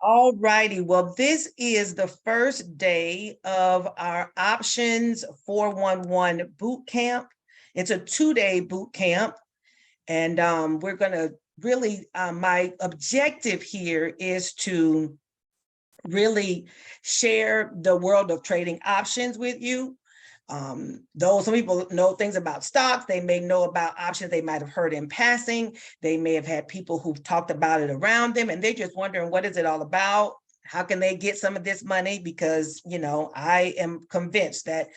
All righty. Well, this is the first day of our Options 411 boot camp. It's a 2-day boot camp. And we're going to really, my objective here is to really share the world of trading options with you. Though some people know things about stocks, they may know about options they might have heard in passing. They may have had people who've talked about it around them, and they're just wondering, what is it all about? How can they get some of this money? Because, you know, I am convinced that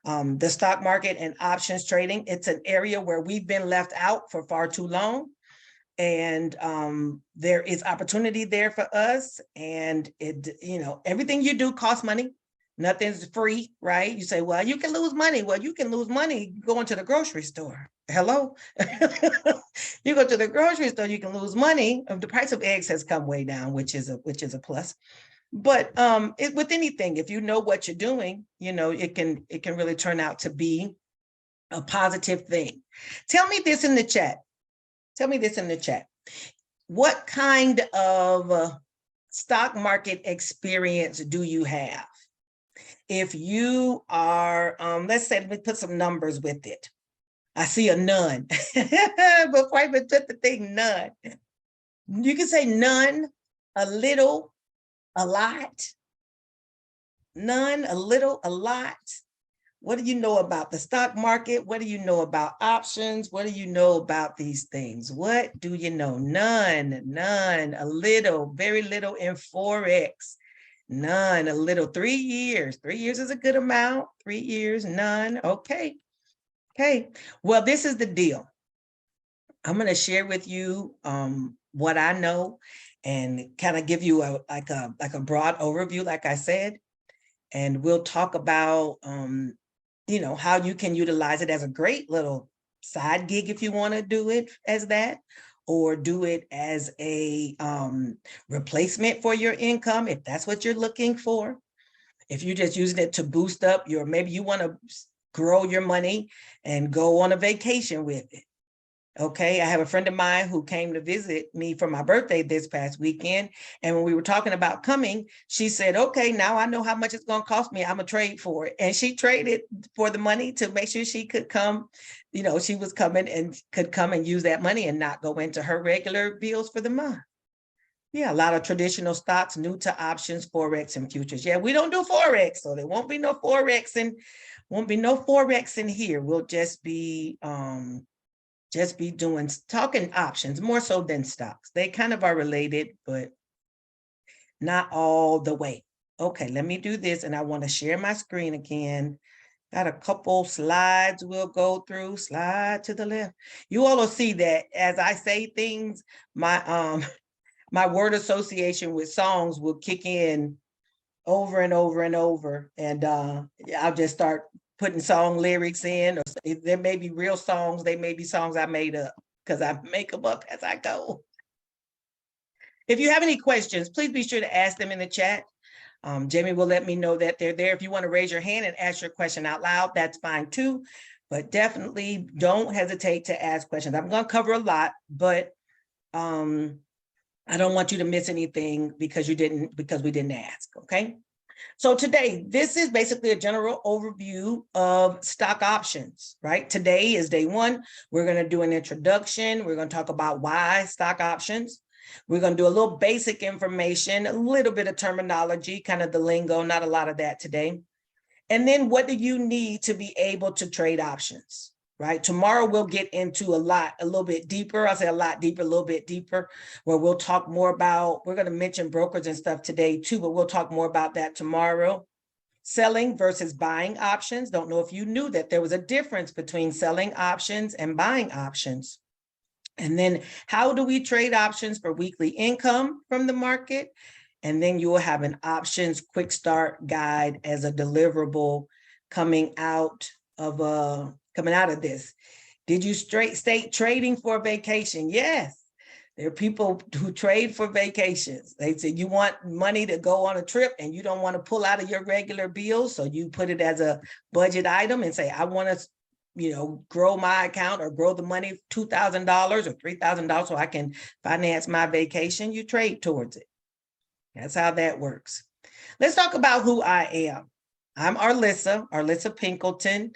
the stock market and options trading, it's an area where we've been left out for far too long. And there is opportunity there for us. And it, you know, everything you do costs money. Nothing's free, right? You say, well, you can lose money. Well, you can lose money going to the grocery store. Hello? You go to the grocery store, you can lose money. The price of eggs has come way down, which is a plus. But with anything, if you know what you're doing, you know, it can really turn out to be a positive thing. Tell me this in the chat. Tell me this in the chat. What kind of stock market experience do you have? If you are, let's say, let me put some numbers with it. I see a none. Before I even put the thing, none. You can say none, a little, a lot. None, a little, a lot. What do you know about the stock market? What do you know about options? What do you know about these things? What do you know? None, none, a little, very little in Forex. None, a little, 3 years. 3 years is a good amount. 3 years, none. Okay. Okay. Well, this is the deal. I'm going to share with you what I know and kind of give you a broad overview, like I said. And we'll talk about, you know, how you can utilize it as a great little side gig if you want to do it as that, or do it as a replacement for your income, if that's what you're looking for. If you're just using it to boost up your, maybe you want to grow your money and go on a vacation with it. Okay, I have a friend of mine who came to visit me for my birthday this past weekend. And when we were talking about coming, she said, okay, now I know how much it's going to cost me. I'm going to trade for it. And she traded for the money to make sure she could come. You know, she was coming and could come and use that money and not go into her regular bills for the month. Yeah, a lot of traditional stocks, new to options, Forex and futures. Yeah, we don't do Forex, so there won't be no Forex and won't be no Forex in here. We'll just be talking options more so than stocks. They kind of are related, but not all the way. Okay, let me do this. And I want to share my screen again. Got a couple slides we'll go through. Slide to the left. You all will see that as I say things, my my word association with songs will kick in over and over and over. And I'll just start putting song lyrics in, or there may be real songs, they may be songs I made up because I make them up as I go. If you have any questions, please be sure to ask them in the chat. Jamie will let me know that they're there. If you want to raise your hand and ask your question out loud, that's fine too. But definitely don't hesitate to ask questions. I'm going to cover a lot, but I don't want you to miss anything because we didn't ask, okay? So today, this is basically a general overview of stock options, right? Today is day one. We're going to do an introduction. We're going to talk about why stock options. We're going to do a little basic information, a little bit of terminology, kind of the lingo, not a lot of that today. And then what do you need to be able to trade options, right? Tomorrow we'll get into a little bit deeper. I'll say a lot deeper, a little bit deeper, where we'll talk more about, we're going to mention brokers and stuff today too, but we'll talk more about that tomorrow. Selling versus buying options. Don't know if you knew that there was a difference between selling options and buying options. And then how do we trade options for weekly income from the market? And then you will have an options quick start guide as a deliverable coming out of this. Did you stay trading for a vacation? Yes. There are people who trade for vacations. They say you want money to go on a trip and you don't want to pull out of your regular bills. So you put it as a budget item and say, I want to grow my account or grow the money $2,000 or $3,000 so I can finance my vacation, you trade towards it. That's how that works. Let's talk about who I am. I'm Arlissa Pinkelton.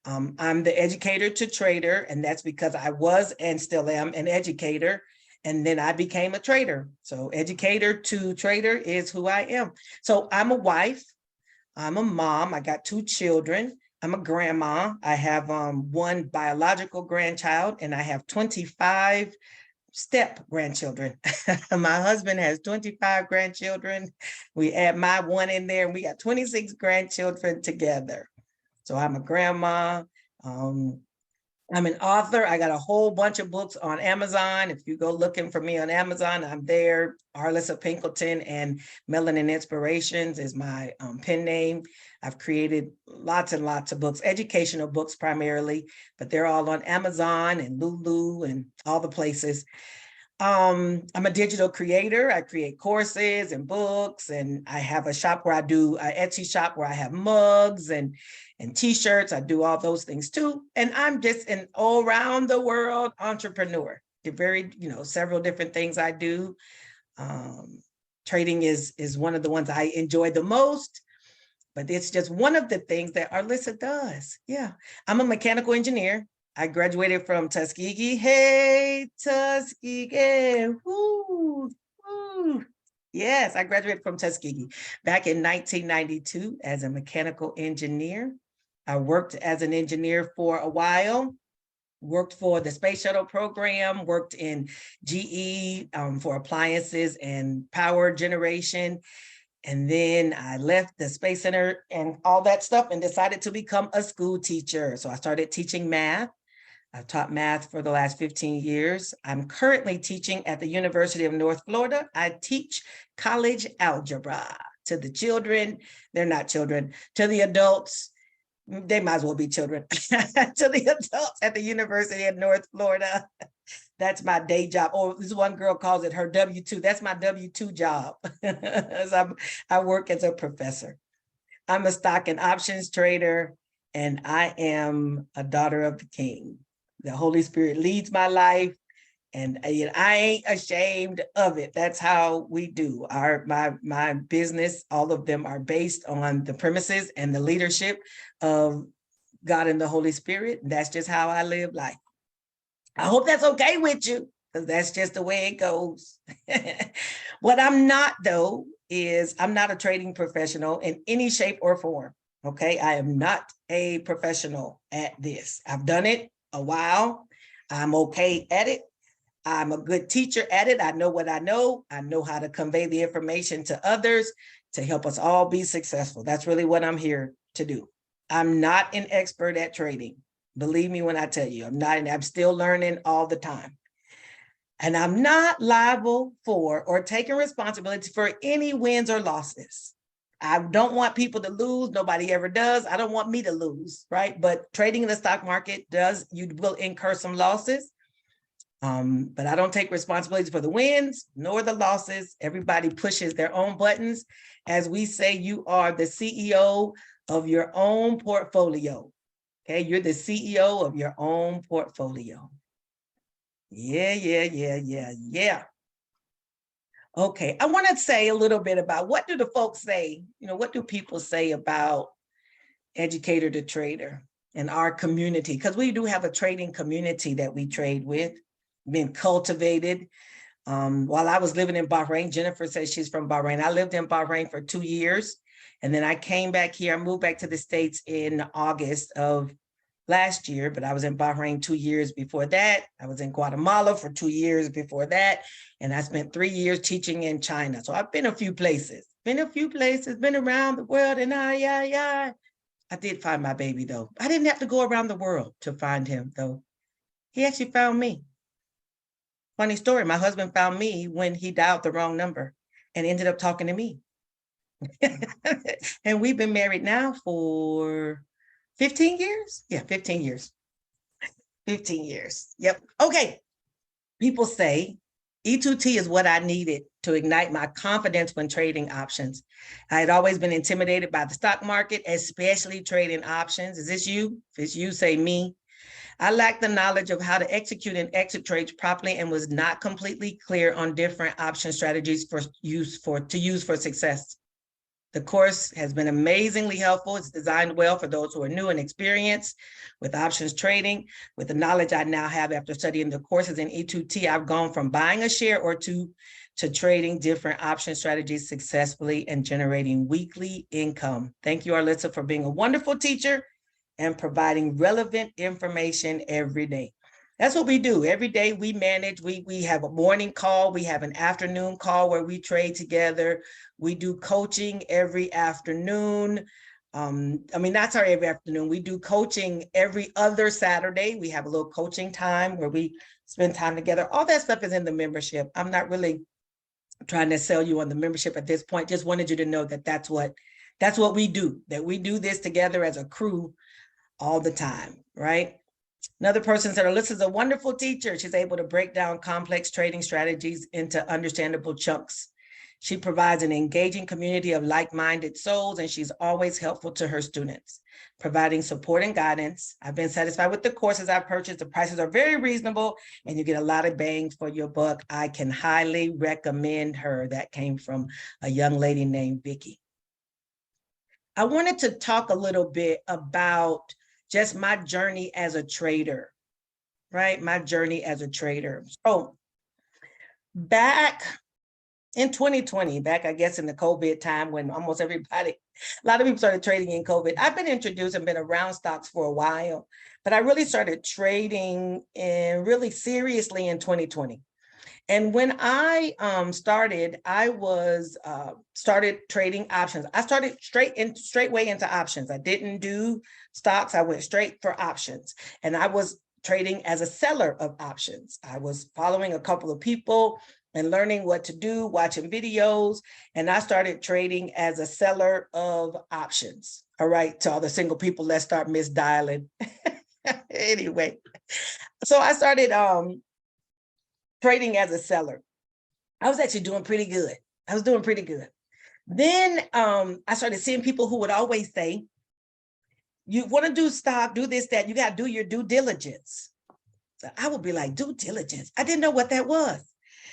I'm the educator to trader, and that's because I was and still am an educator. And then I became a trader. So educator to trader is who I am. So I'm a wife. I'm a mom. I got 2 children. I'm a grandma. I have 1 biological grandchild, and I have 25 step grandchildren. My husband has 25 grandchildren. We add my 1 in there, and we got 26 grandchildren together. So I'm a grandma. I'm an author. I got a whole bunch of books on Amazon. If you go looking for me on Amazon, I'm there. Arlissa Pinkelton and Melanin Inspirations is my pen name. I've created lots and lots of books, educational books primarily, but they're all on Amazon and Lulu and all the places. I'm a digital creator. I create courses and books, and I have a shop where I do an Etsy shop where I have mugs and t-shirts. I do all those things too. And I'm just an all around the world entrepreneur. Several different things I do. Trading is one of the ones I enjoy the most, but it's just one of the things that Arlissa does. Yeah, I'm a mechanical engineer. I graduated from Tuskegee. Hey, Tuskegee. Woo, woo. Yes, I graduated from Tuskegee back in 1992 as a mechanical engineer. I worked as an engineer for a while, worked for the space shuttle program, worked in GE for appliances and power generation. And then I left the Space Center and all that stuff and decided to become a school teacher. So I started teaching math. I've taught math for the last 15 years. I'm currently teaching at the University of North Florida. I teach college algebra to the children. They're not children, to the adults. They might as well be children, to the adults at the University of North Florida. That's my day job. Or this one girl calls it her W-2. That's my W-2 job. I work as a professor. I'm a stock and options trader, and I am a daughter of the King. The Holy Spirit leads my life, and I ain't ashamed of it. That's how we do. My business, all of them are based on the premises and the leadership of God and the Holy Spirit. That's just how I live life. I hope that's okay with you, because that's just the way it goes. What I'm not, though, is I'm not a trading professional in any shape or form. Okay, I am not a professional at this. I've done it a while. I'm okay at it. I'm a good teacher at it. I know what I know. I know how to convey the information to others to help us all be successful. That's really what I'm here to do. I'm not an expert at trading. Believe me when I tell you, I'm not, and I'm still learning all the time. And I'm not liable for or taking responsibility for any wins or losses. I don't want people to lose. Nobody ever does. I don't want me to lose, right? But trading in the stock market you will incur some losses. But I don't take responsibility for the wins nor the losses. Everybody pushes their own buttons. As we say, you are the CEO of your own portfolio. Okay, you're the CEO of your own portfolio. Yeah. Okay, I want to say a little bit about what do the folks say, what do people say about Educator to Trader and our community? Because we do have a trading community that we trade with, been cultivated. While I was living in Bahrain, Jennifer says she's from Bahrain. I lived in Bahrain for 2 years, and then I came back here. I moved back to the States in August of last year, but I was in Bahrain 2 years before that. I was in Guatemala for 2 years before that. And I spent 3 years teaching in China. So I've been a few places, been around the world. And I did find my baby, though. I didn't have to go around the world to find him, though. He actually found me. Funny story. My husband found me when he dialed the wrong number and ended up talking to me. And we've been married now for 15 years? Yeah, 15 years. 15 years. Yep. Okay. People say E2T is what I needed to ignite my confidence when trading options. I had always been intimidated by the stock market, especially trading options. Is this you? If it's you, say me. I lacked the knowledge of how to execute and exit trades properly and was not completely clear on different option strategies to use for success. The course has been amazingly helpful. It's designed well for those who are new and experienced with options trading. With the knowledge I now have after studying the courses in E2T, I've gone from buying a share or two to trading different option strategies successfully and generating weekly income. Thank you, Arlissa, for being a wonderful teacher and providing relevant information every day. That's what we do. Every day we manage, we have a morning call, we have an afternoon call where we trade together. We do coaching every afternoon. That's our every afternoon. We do coaching every other Saturday. We have a little coaching time where we spend time together. All that stuff is in the membership. I'm not really trying to sell you on the membership at this point. Just wanted you to know that that's what we do, that we do this together as a crew all the time, right? Another person said, Alyssa's a wonderful teacher. She's able to break down complex trading strategies into understandable chunks. She provides an engaging community of like-minded souls, and she's always helpful to her students, providing support and guidance. I've been satisfied with the courses I've purchased. The prices are very reasonable, and you get a lot of bang for your buck. I can highly recommend her. That came from a young lady named Vicky. I wanted to talk a little bit about just my journey as a trader, right? My journey as a trader. So back in 2020, I guess in the COVID time when almost everybody, a lot of people started trading in COVID. I've been introduced and been around stocks for a while, but I really started trading really seriously in 2020. And when I started, I was started trading options. I started straight way into options. I didn't do stocks. I went straight for options. And I was trading as a seller of options. I was following a couple of people and learning what to do, watching videos. And I started trading as a seller of options. All right, to all the single people, let's start misdialing. Anyway, so I started trading as a seller. I was actually doing pretty good. I was doing pretty good. Then I started seeing people who would always say, you want to do stock, do this, that, you got to do your due diligence. So I would be like, due diligence? I didn't know what that was.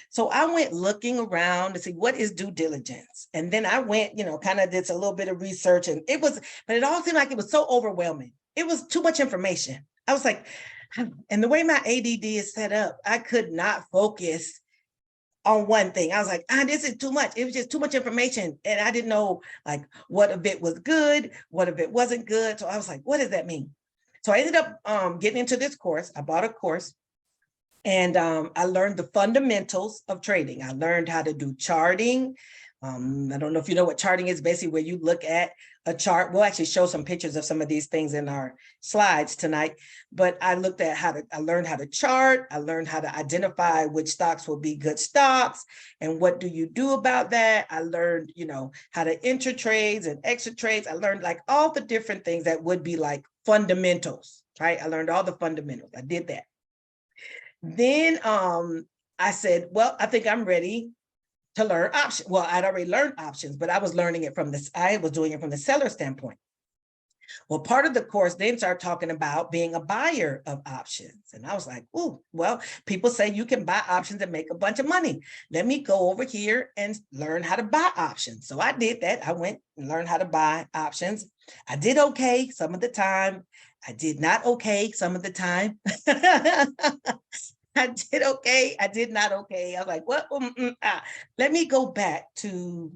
So I went looking around to see what is due diligence. And then I went, kind of did a little bit of research, and but it all seemed like it was so overwhelming. It was too much information. I was like, and the way my ADD is set up, I could not focus on one thing. I was like, this is too much. It was just too much information. And I didn't know like what of it was good, what of it wasn't good. So I was like, what does that mean? So I ended up getting into this course. I bought a course, and I learned the fundamentals of trading. I learned how to do charting. I don't know if you know what charting is, basically where you look at a chart. We'll actually show some pictures of some of these things in our slides tonight, but I learned how to chart. I learned how to identify which stocks will be good stocks and what do you do about that. I learned, how to enter trades and exit trades. I learned like all the different things that would be like fundamentals, right? I learned all the fundamentals. I did that. Then I said, well, I think I'm ready to learn options. Well, I'd already learned options, but I was learning it I was doing it from the seller standpoint. Well, part of the course then started talking about being a buyer of options. And I was like, oh, well, people say you can buy options and make a bunch of money. Let me go over here and learn how to buy options. So I did that. I went and learned how to buy options. I did okay some of the time. I did not okay some of the time. I did okay. I did not okay. I was like, what? Let me go back to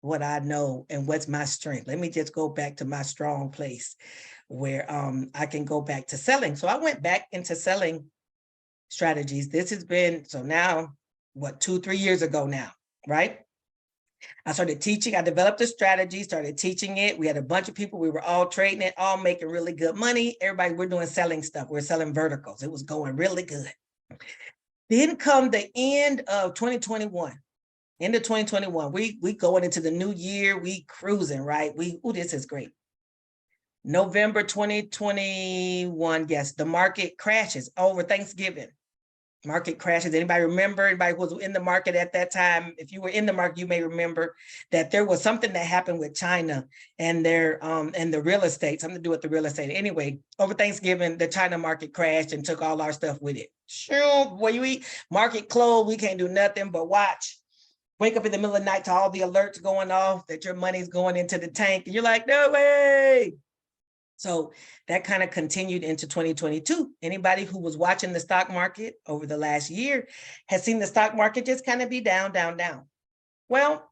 what I know and what's my strength. Let me just go back to my strong place where I can go back to selling. So I went back into selling strategies. This has been, so now, 2-3 years ago now, right? I started teaching. I developed a strategy, started teaching it. We had a bunch of people. We were all trading it, all making really good money. Everybody, we're doing selling stuff. We're selling verticals. It was going really good. Then come the end of 2021. End of 2021, we going into the new year, we cruising, right? This is great. November 2021, yes, the market crashes over Thanksgiving. market crashes. Anybody remember? Anybody who was in the market at that time? If you were in the market, you may remember that there was something that happened with China and the real estate, something to do with the real estate. Anyway, over Thanksgiving, the China market crashed and took all our stuff with it. Sure, boy, you eat market closed, we can't do nothing but watch. Wake up in the middle of the night to all the alerts going off that your money's going into the tank, and you're like, no way. So that kind of continued into 2022. Anybody who was watching the stock market over the last year has seen the stock market just kind of be down, down, down. Well,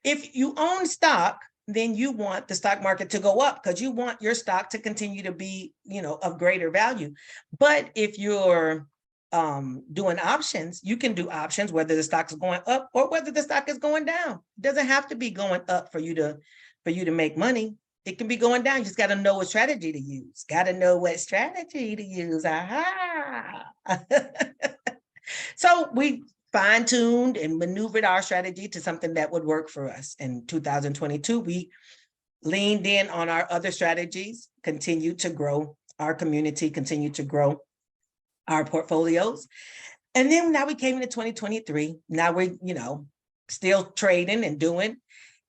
if you own stock, then you want the stock market to go up because you want your stock to continue to be, of greater value. But if you're doing options, you can do options whether the stock is going up or whether the stock is going down. It doesn't have to be going up for you to make money. It can be going down. You just got to know what strategy to use. Got to know what strategy to use. Aha. So we fine-tuned and maneuvered our strategy to something that would work for us. In 2022, we leaned in on our other strategies, continued to grow our community, continued to grow our portfolios. And then now we came into 2023. Now we're, still trading and doing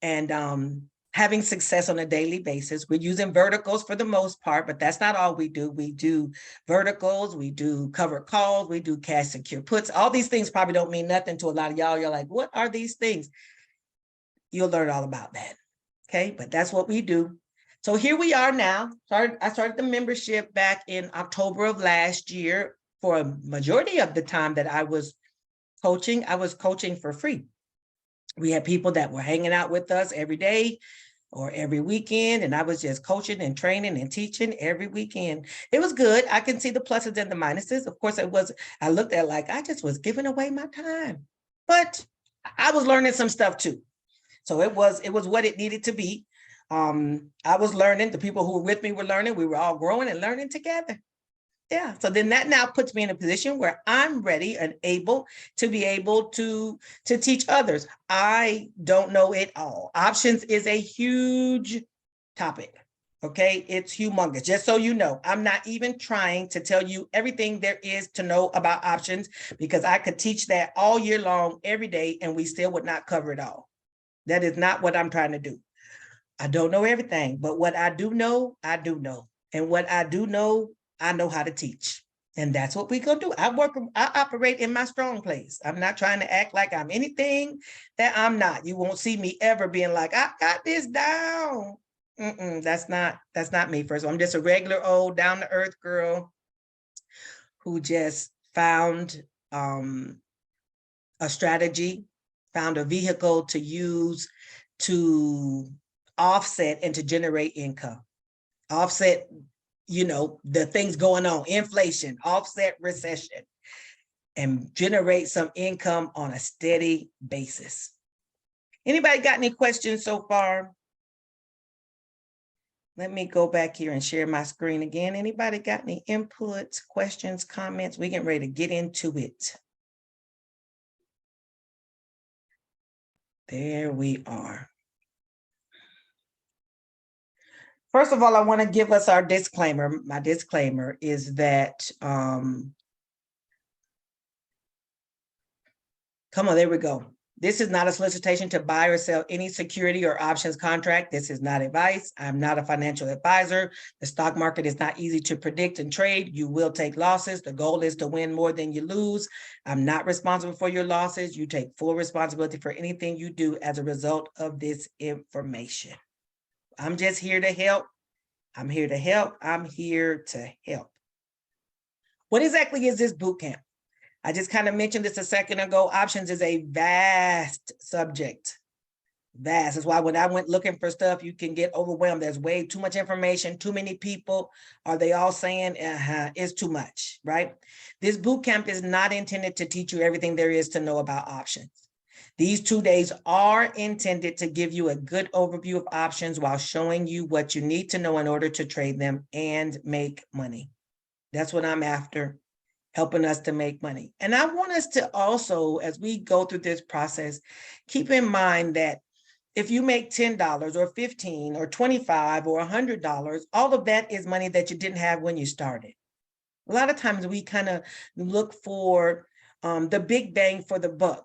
and having success on a daily basis. We're using verticals for the most part, but that's not all we do. We do verticals, we do covered calls, we do cash secure puts. All these things probably don't mean nothing to a lot of y'all. You're like, what are these things? You'll learn all about that. Okay, but that's what we do. So here we are now. I started the membership back in October of last year. For a majority of the time that I was coaching for free. We had people that were hanging out with us every day or every weekend, and I was just coaching and training and teaching every weekend. It was good. I can see the pluses and the minuses. Of course, I looked at like I just was giving away my time, but I was learning some stuff too. So it was what it needed to be. I was learning. The people who were with me were learning. We were all growing and learning together. Yeah. So then that now puts me in a position where I'm ready and able to teach others. I don't know it all. Options is a huge topic. Okay. It's humongous. Just so you know, I'm not even trying to tell you everything there is to know about options, because I could teach that all year long, every day, and we still would not cover it all. That is not what I'm trying to do. I don't know everything, but what I do know, I do know. And what I do know, I know how to teach. And that's what we're going to do. I operate in my strong place. I'm not trying to act like I'm anything that I'm not. You won't see me ever being like, I got this down. That's not me. First of all, I'm just a regular old down to earth girl who just found a strategy, found a vehicle to use to offset and to generate income. Offset, the things going on, inflation, offset recession, and generate some income on a steady basis. Anybody got any questions so far? Let me go back here and share my screen again. Anybody got any inputs, questions, comments? We're getting ready to get into it. There we are. First of all, I want to give us our disclaimer. My disclaimer is that, come on, there we go. This is not a solicitation to buy or sell any security or options contract. This is not advice. I'm not a financial advisor. The stock market is not easy to predict and trade. You will take losses. The goal is to win more than you lose. I'm not responsible for your losses. You take full responsibility for anything you do as a result of this information. I'm just here to help. I'm here to help. I'm here to help. What exactly is this boot camp? I just kind of mentioned this a second ago. Options is a vast subject. Vast. That's why when I went looking for stuff, you can get overwhelmed. There's way too much information, too many people. Are they all saying it's too much, right? This boot camp is not intended to teach you everything there is to know about options. These 2 days are intended to give you a good overview of options while showing you what you need to know in order to trade them and make money. That's what I'm after, helping us to make money. And I want us to also, as we go through this process, keep in mind that if you make $10 or $15 or $25 or $100, all of that is money that you didn't have when you started. A lot of times we kind of look for the big bang for the buck.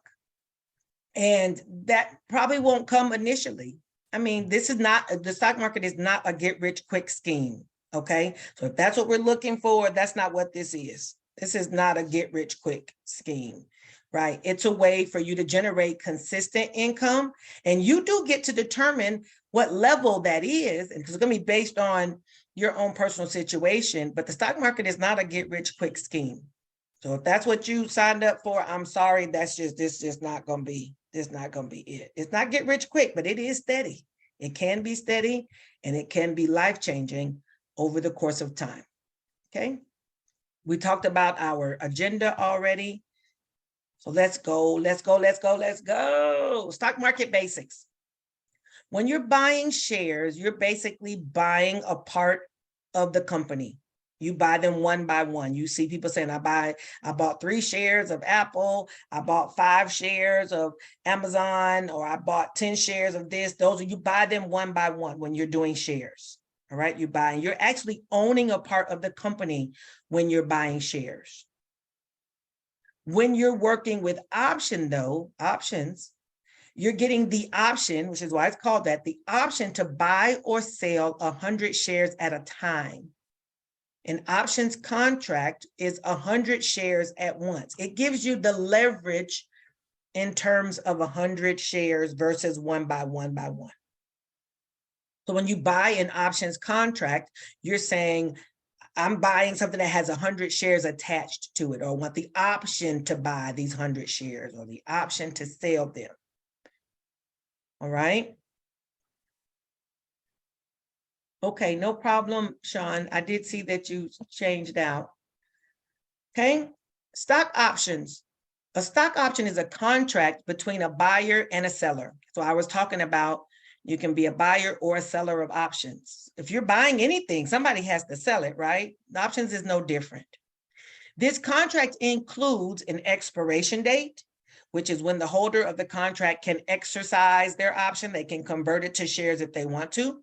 And that probably won't come initially. I mean, this is not, the stock market is not a get rich quick scheme. Okay. So if that's what we're looking for, that's not what this is. This is not a get rich quick scheme, right? It's a way for you to generate consistent income. And you do get to determine what level that is. And it's going to be based on your own personal situation. But the stock market is not a get rich quick scheme. So if that's what you signed up for, I'm sorry, this just not going to be. It's not going to be it. It's not get rich quick, but it is steady. It can be steady and it can be life-changing over the course of time. Okay. We talked about our agenda already. So let's go. Stock market basics. When you're buying shares, you're basically buying a part of the company. You buy them one by one. You see people saying, I bought 3 shares of Apple. I bought 5 shares of Amazon, or I bought 10 shares of this. You buy them one by one when you're doing shares. All right. You're actually owning a part of the company when you're buying shares. When you're working with options, you're getting the option, which is why it's called that, the option to buy or sell 100 shares at a time. An options contract is 100 shares at once. It gives you the leverage in terms of 100 shares versus one by one. So when you buy an options contract, you're saying, I'm buying something that has 100 shares attached to it, or want the option to buy these 100 shares, or the option to sell them. All right. Okay, no problem, Sean. I did see that you changed out. Okay, stock options. A stock option is a contract between a buyer and a seller. So I was talking about, you can be a buyer or a seller of options. If you're buying anything, somebody has to sell it, right? The options is no different. This contract includes an expiration date, which is when the holder of the contract can exercise their option. They can convert it to shares if they want to.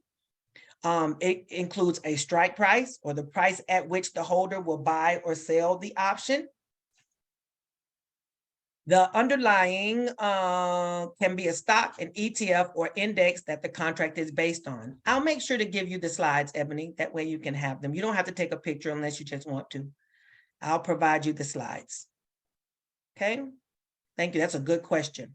It includes a strike price, or the price at which the holder will buy or sell the option. The underlying can be a stock, an ETF, or index that the contract is based on. I'll make sure to give you the slides, Ebony. That way you can have them. You don't have to take a picture unless you just want to. I'll provide you the slides. Okay, thank you. That's a good question.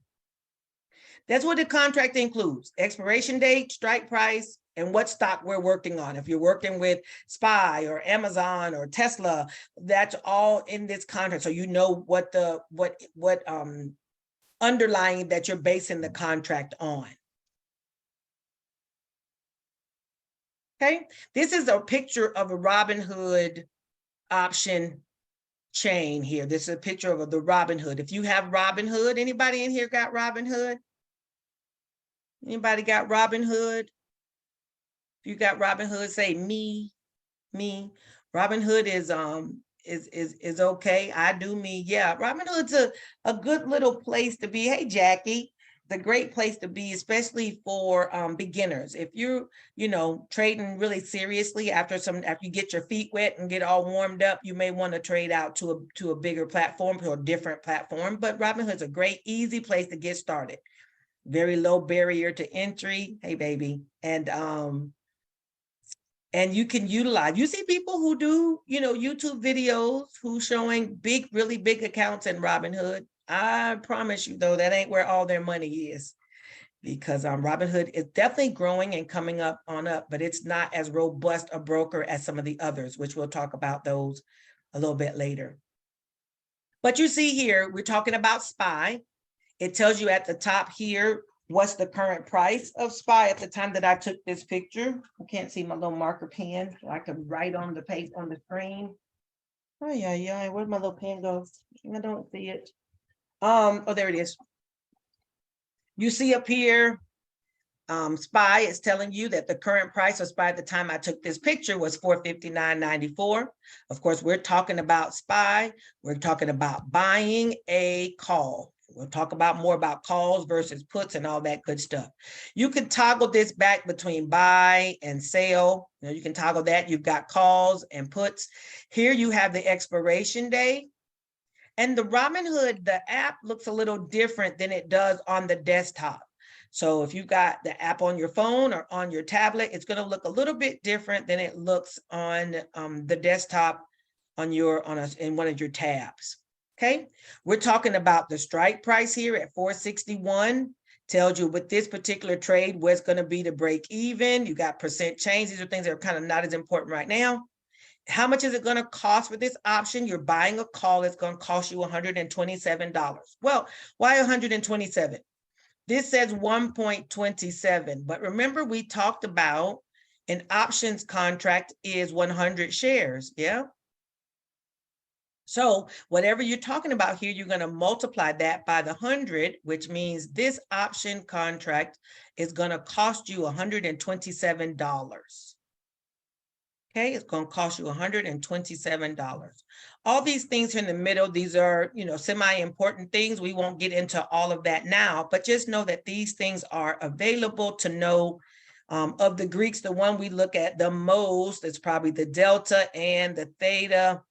That's what the contract includes: expiration date, strike price, and what stock we're working on. If you're working with SPY or Amazon or Tesla, that's all in this contract. So you know what underlying that you're basing the contract on. Okay, this is a picture of a Robinhood option chain here. This is a picture of the Robinhood. If you have Robinhood, anybody in here got Robinhood? Anybody got Robinhood? If you got Robinhood, say me. Robinhood is okay. I do me. Yeah, Robinhood's a good little place to be. Hey, Jackie, it's a great place to be, especially for beginners. If you're, trading really seriously, after you get your feet wet and get all warmed up, you may want to trade out to a bigger platform, or a different platform. But Robinhood's a great, easy place to get started. Very low barrier to entry. Hey, baby. And you can utilize, you see people who do, YouTube videos who showing really big accounts in Robinhood. I promise you, though, that ain't where all their money is, because Robinhood is definitely growing and coming up, but it's not as robust a broker as some of the others, which we'll talk about those a little bit later. But you see here, we're talking about SPY. It tells you at the top here what's the current price of SPY at the time that I took this picture. I can't see my little marker pen, so I can write on the page on the screen. Oh yeah, where'd my little pen go? I don't see it. Oh, there it is. You see up here, SPY is telling you that the current price of SPY at the time I took this picture was $459.94. Of course, we're talking about SPY. We're talking about buying a call. We'll talk about more about calls versus puts and all that good stuff. You can toggle this back between buy and sell. You know, you can toggle that. You've got calls and puts. Here you have the expiration date. And the Robinhood, the app looks a little different than it does on the desktop. So if you got the app on your phone or on your tablet, it's going to look a little bit different than it looks on the desktop on in one of your tabs. Okay, we're talking about the strike price here at 461. Tells you with this particular trade what's going to be the break even. You got percent change. These are things that are kind of not as important right now. How much is it going to cost for this option? You're buying a call. It's going to cost you $127. Well, why 127? This says 1.27, but remember we talked about an options contract is 100 shares, yeah? So whatever you're talking about here, you're going to multiply that by the 100, which means this option contract is going to cost you $127. Okay, it's going to cost you $127. All these things here in the middle, these are, you know, semi-important things. We won't get into all of that now, but just know that these things are available to know. Of the Greeks, the one we look at the most is probably the delta and the theta.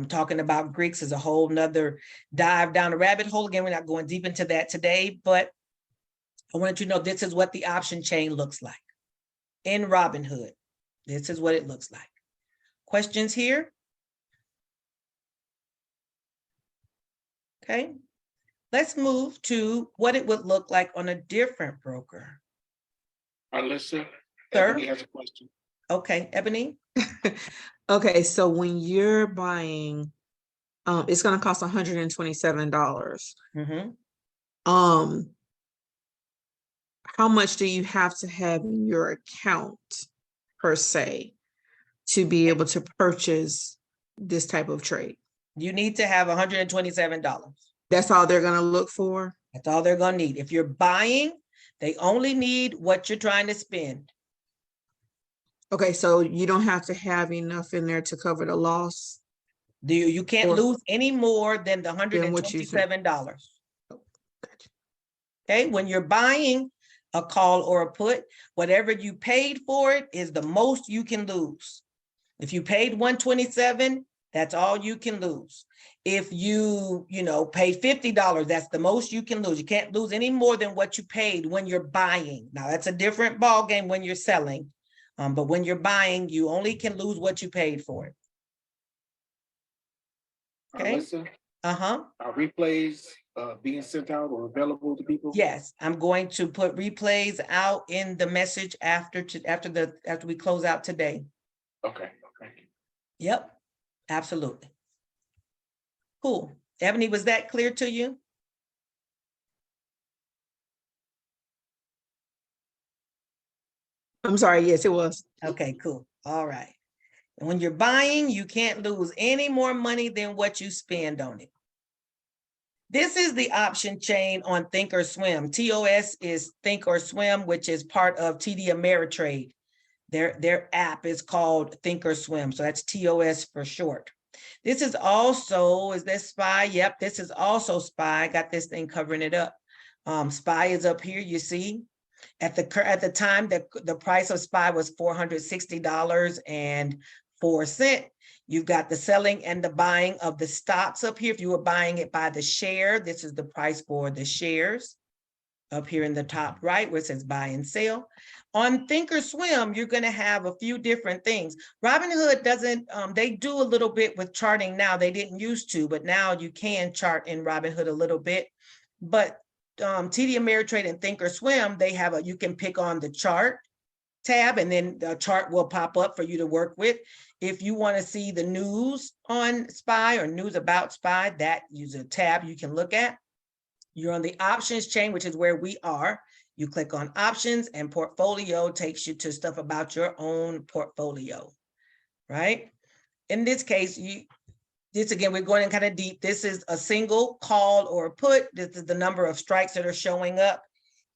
Talking about Greeks is a whole nother dive down a rabbit hole. Again, we're not going deep into that today, but I wanted you to know this is what the option chain looks like in Robinhood. This is what it looks like. Questions here? Okay, let's move to what it would look like on a different broker. Arlissa, Sir? Ebony has a question. Okay, Ebony. Okay, so when you're buying, it's going to cost $127. Mm-hmm. How much do you have to have in your account per se to be able to purchase this type of trade? You need to have $127. That's all they're going to look for? That's all they're going to need. If you're buying, they only need what you're trying to spend. Okay, so you don't have to have enough in there to cover the loss? You can't lose any more than the $127. Gotcha. Okay, when you're buying a call or a put, whatever you paid for it is the most you can lose. If you paid $127, that's all you can lose. If you paid $50, that's the most you can lose. You can't lose any more than what you paid when you're buying. Now that's a different ball game when you're selling. But when you're buying, you only can lose what you paid for it. Okay. Arlissa, are replays being sent out or available to people? Yes, I'm going to put replays out in the message after we close out today. Okay. Yep, absolutely. Cool. Ebony, was that clear to you? I'm sorry, yes, it was. Okay, cool. All right. And when you're buying, you can't lose any more money than what you spend on it. This is the option chain on Thinkorswim. TOS is Thinkorswim, which is part of TD Ameritrade. Their app is called Thinkorswim. So that's TOS for short. This is also, is this SPY? Yep, this is also SPY. I got this thing covering it up. SPY is up here, you see. At the time that the price of SPY was $460.04. You've got the selling and the buying of the stocks up here. If you were buying it by the share, this is the price for the shares up here in the top right where it says buy and sell. On Thinkorswim, you're going to have a few different things. Robinhood doesn't, they do a little bit with charting now. They didn't used to, but now you can chart in Robinhood a little bit. But TD Ameritrade and Thinkorswim, they have you can pick on the chart tab and then the chart will pop up for you to work with. If you want to see the news on SPY or news about SPY, that is a tab you can look at. You're on the options chain, which is where we are. You click on options and portfolio takes you to stuff about your own portfolio, right? In this case, this again, we're going in kind of deep. This is a single call or put. This is the number of strikes that are showing up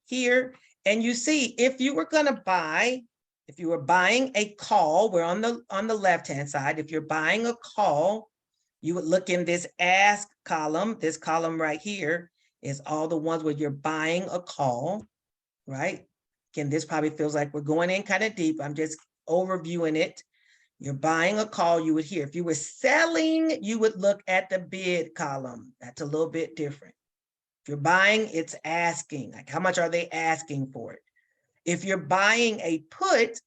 here. And you see, if you were going to buy, if you were buying a call, we're on the left-hand side. If you're buying a call, you would look in this ask column, this column right here, is all the ones where you're buying a call, right? Again, this probably feels like we're going in kind of deep. I'm just overviewing it. You're buying a call, you would hear. If you were selling, you would look at the bid column. That's a little bit different. If you're buying, it's asking, like how much are they asking for it? If you're buying a put,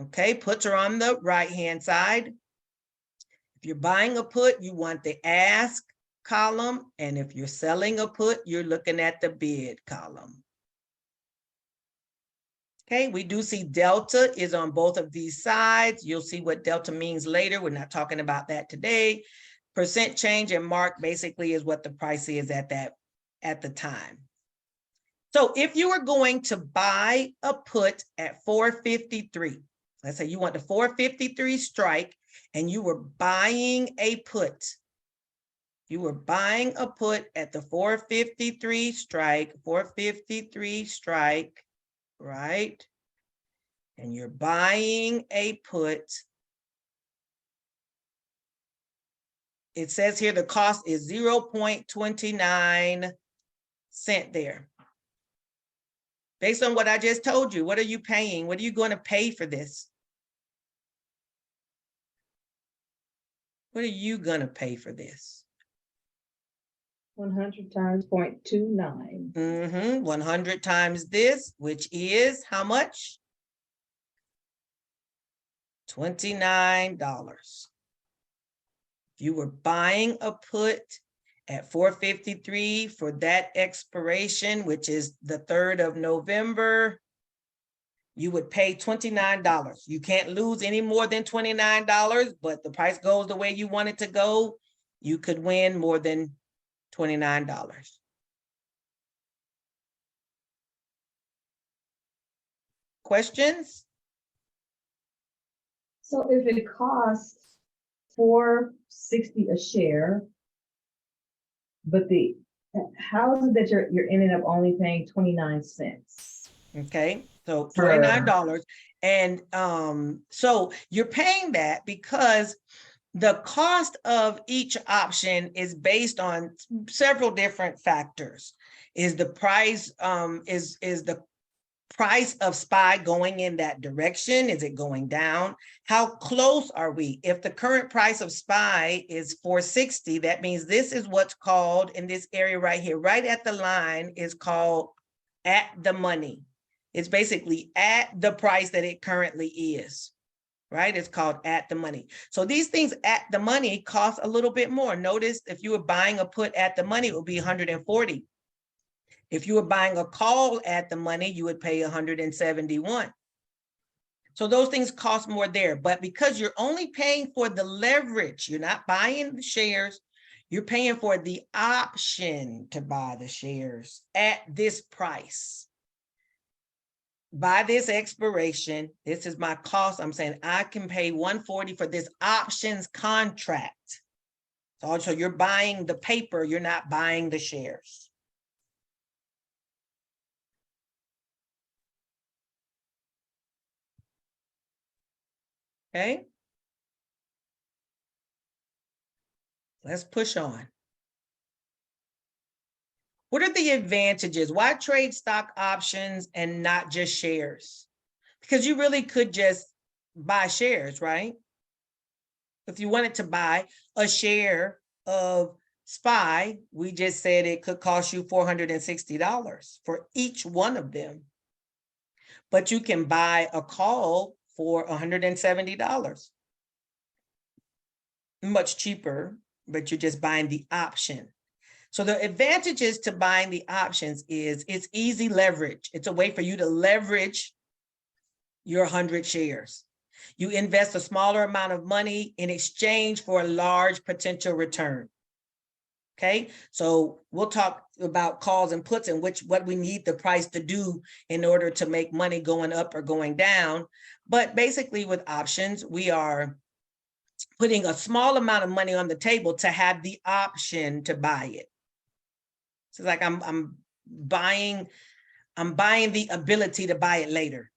okay, puts are on the right-hand side. If you're buying a put, you want the ask column. And if you're selling a put, you're looking at the bid column. Okay, we do see delta is on both of these sides. You'll see what delta means later. We're not talking about that today. Percent change and mark basically is what the price is at the time. So if you were going to buy a put at 453, let's say you want the 453 strike and you were buying a put. You were buying a put at the 453 strike, right? And you're buying a put. It says here the cost is 0.29 cent there. Based on what I just told you, what are you paying? What are you going to pay for this? What are you going to pay for this? 100 times 0.29. 100 times this, which is how much? $29. If you were buying a put at 453 for that expiration, which is the 3rd of November, you would pay $29. You can't lose any more than $29, but the price goes the way you want it to go. You could win more than $29. Questions? So if it costs $4.60 a share, but how is it that you're ending up only paying 29 cents? Okay, so $29. And so you're paying that because the cost of each option is based on several different factors. Is the price, is the price of SPY going in that direction? Is it going down? How close are we? If the current price of SPY is 460, that means this is what's called in this area right here, right at the line, is called at the money. It's basically at the price that it currently is, right? It's called at the money. So these things at the money cost a little bit more. Notice if you were buying a put at the money, it would be 140. If you were buying a call at the money, you would pay 171. So those things cost more there. But because you're only paying for the leverage, you're not buying the shares, you're paying for the option to buy the shares at this price. By this expiration, this is my cost. I'm saying I can pay 140 for this options contract. So you're buying the paper, you're not buying the shares. Okay. Let's push on. What are the advantages? Why trade stock options and not just shares? Because you really could just buy shares, right? If you wanted to buy a share of SPY, we just said it could cost you $460 for each one of them. But you can buy a call for $170. Much cheaper, but you're just buying the option. So the advantages to buying the options is it's easy leverage. It's a way for you to leverage your 100 shares. You invest a smaller amount of money in exchange for a large potential return. Okay, so we'll talk about calls and puts and what we need the price to do in order to make money going up or going down. But basically with options, we are putting a small amount of money on the table to have the option to buy it. So it's like I'm buying the ability to buy it later.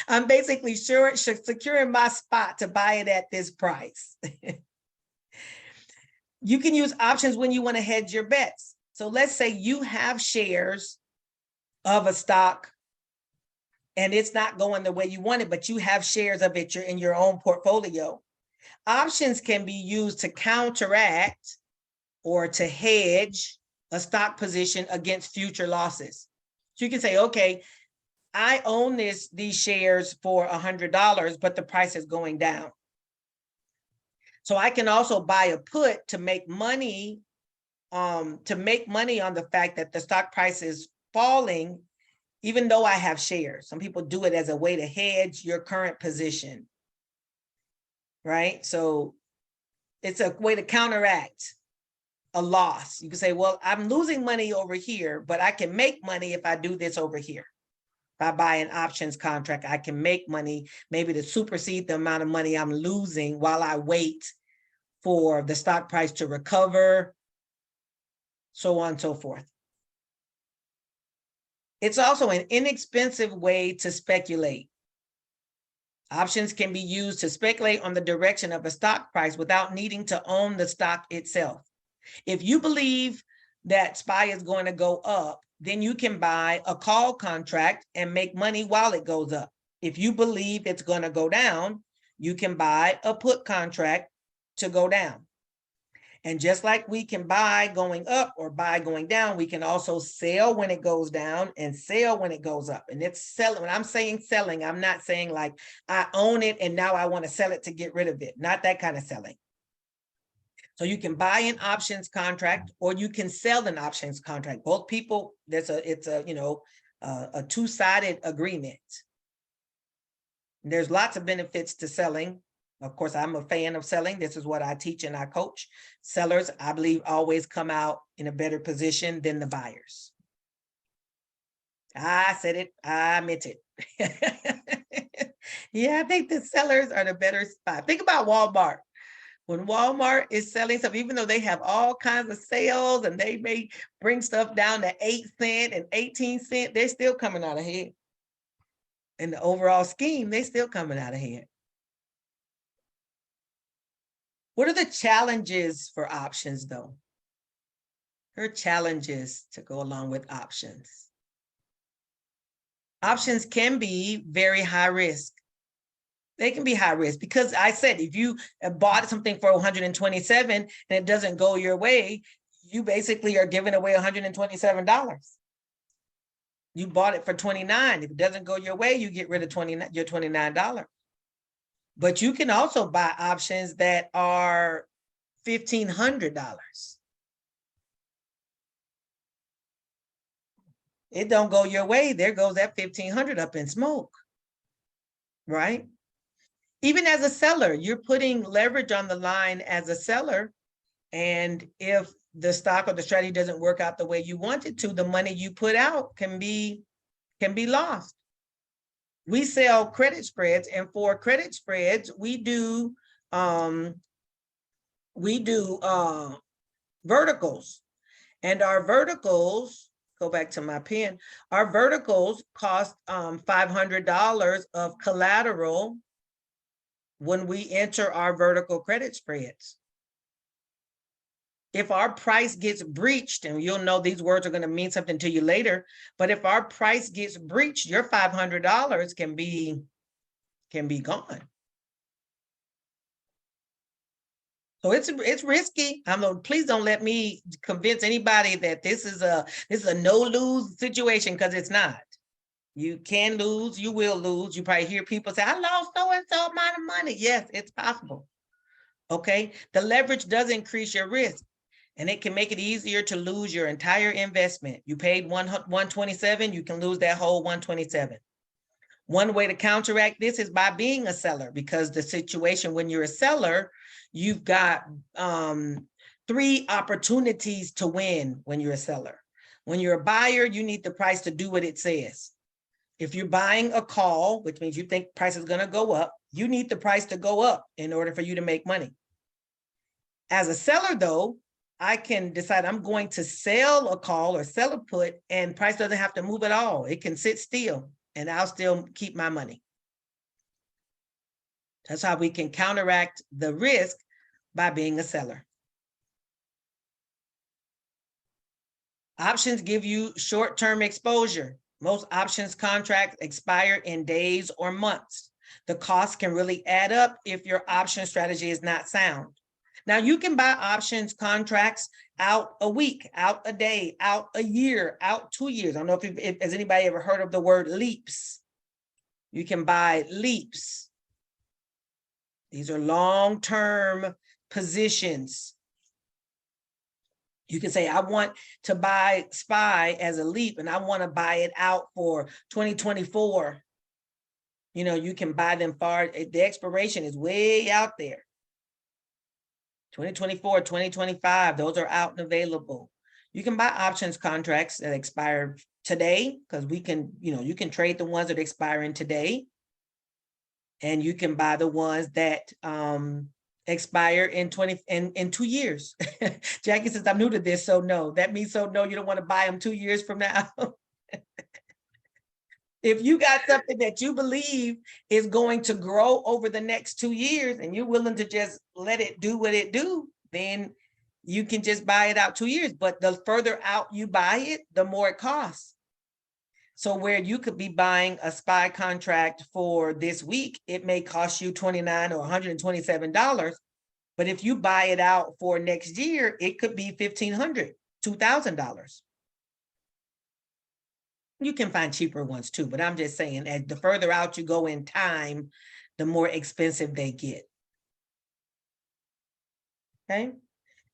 I'm basically securing my spot to buy it at this price. You can use options when you want to hedge your bets. So let's say you have shares of a stock and it's not going the way you want it, but you have shares of it in your own portfolio. Options can be used to counteract or to hedge a stock position against future losses. So you can say, okay, I own these shares for $100, but the price is going down. So I can also buy a put to make money on the fact that the stock price is falling, even though I have shares. Some people do it as a way to hedge your current position, right? So it's a way to counteract a loss. You can say, well, I'm losing money over here, but I can make money if I do this over here. If I buy an options contract, I can make money, maybe to supersede the amount of money I'm losing while I wait for the stock price to recover, so on and so forth. It's also an inexpensive way to speculate. Options can be used to speculate on the direction of a stock price without needing to own the stock itself. If you believe that SPY is going to go up, then you can buy a call contract and make money while it goes up. If you believe it's going to go down, you can buy a put contract to go down. And just like we can buy going up or buy going down, we can also sell when it goes down and sell when it goes up. And it's selling. When I'm saying selling, I'm not saying like I own it and now I want to sell it to get rid of it. Not that kind of selling. So you can buy an options contract or you can sell an options contract. Both people, it's a two-sided agreement. There's lots of benefits to selling. Of course, I'm a fan of selling. This is what I teach and I coach. Sellers, I believe, always come out in a better position than the buyers. I said it, I meant it. Yeah, I think the sellers are the better spot. Think about Walmart. When Walmart is selling stuff, even though they have all kinds of sales and they may bring stuff down to 8 cents and 18 cents, they're still coming out ahead. In the overall scheme, they're still coming out ahead. What are the challenges for options, though? There are challenges to go along with options. Options can be very high risk. They can be high risk because I said, if you bought something for 127 and it doesn't go your way, you basically are giving away $127. You bought it for 29. If it doesn't go your way, you get rid of your $29. But you can also buy options that are $1,500. It don't go your way, there goes that $1,500 up in smoke, right? Even as a seller, you're putting leverage on the line as a seller. And if the stock or the strategy doesn't work out the way you want it to, the money you put out can be lost. We sell credit spreads, and for credit spreads, we do verticals. And our verticals, go back to my pen, our verticals cost $500 of collateral when we enter our vertical credit spreads. If our price gets breached, and you'll know these words are going to mean something to you later, but if our price gets breached, your $500 can be gone. So it's risky. Please don't let me convince anybody that this is a no-lose situation, because it's not. You can lose, you will lose. You probably hear people say, I lost so-and-so amount of money. Yes, it's possible. Okay. The leverage does increase your risk, and it can make it easier to lose your entire investment. You paid 127, you can lose that whole 127. One way to counteract this is by being a seller, because the situation when you're a seller, you've got 3 opportunities to win when you're a seller. When you're a buyer, you need the price to do what it says. If you're buying a call, which means you think price is going to go up, you need the price to go up in order for you to make money. As a seller, though, I can decide I'm going to sell a call or sell a put, and price doesn't have to move at all. It can sit still and I'll still keep my money. That's how we can counteract the risk, by being a seller. Options give you short-term exposure. Most options contracts expire in days or months. The cost can really add up if your option strategy is not sound. Now, you can buy options contracts out a week, out a day, out a year, out 2 years. I don't know if has anybody ever heard of the word leaps. You can buy leaps. These are long-term positions. You can say, I want to buy SPY as a leap and I want to buy it out for 2024. You know, you can buy them far. The expiration is way out there. 2024, 2025, those are out and available. You can buy options contracts that expire today because we can, you know, you can trade the ones that are expiring today. And you can buy the ones that expire in 2 years. Jackie says, I'm new to this, so no. That means so no, you don't want to buy them 2 years from now. If you got something that you believe is going to grow over the next 2 years and you're willing to just let it do what it do, then you can just buy it out 2 years. But the further out you buy it, the more it costs. So where you could be buying a SPY contract for this week, it may cost you $29 or $127. But if you buy it out for next year, it could be $1,500, $2,000. You can find cheaper ones too, but I'm just saying, as the further out you go in time, the more expensive they get. Okay.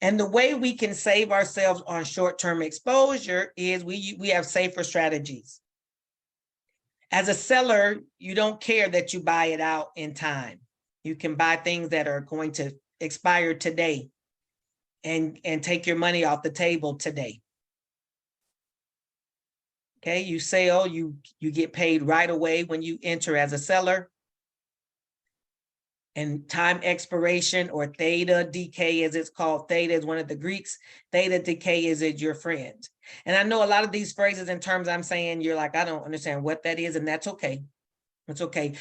And the way we can save ourselves on short-term exposure is we have safer strategies. As a seller, you don't care that you buy it out in time. You can buy things that are going to expire today and take your money off the table today. Okay, you sell, you get paid right away when you enter as a seller. And time expiration, or theta decay as it's called, theta is one of the Greeks, theta decay is it your friend. And I know a lot of these phrases and terms I'm saying, you're like, I don't understand what that is, and that's okay. It's okay.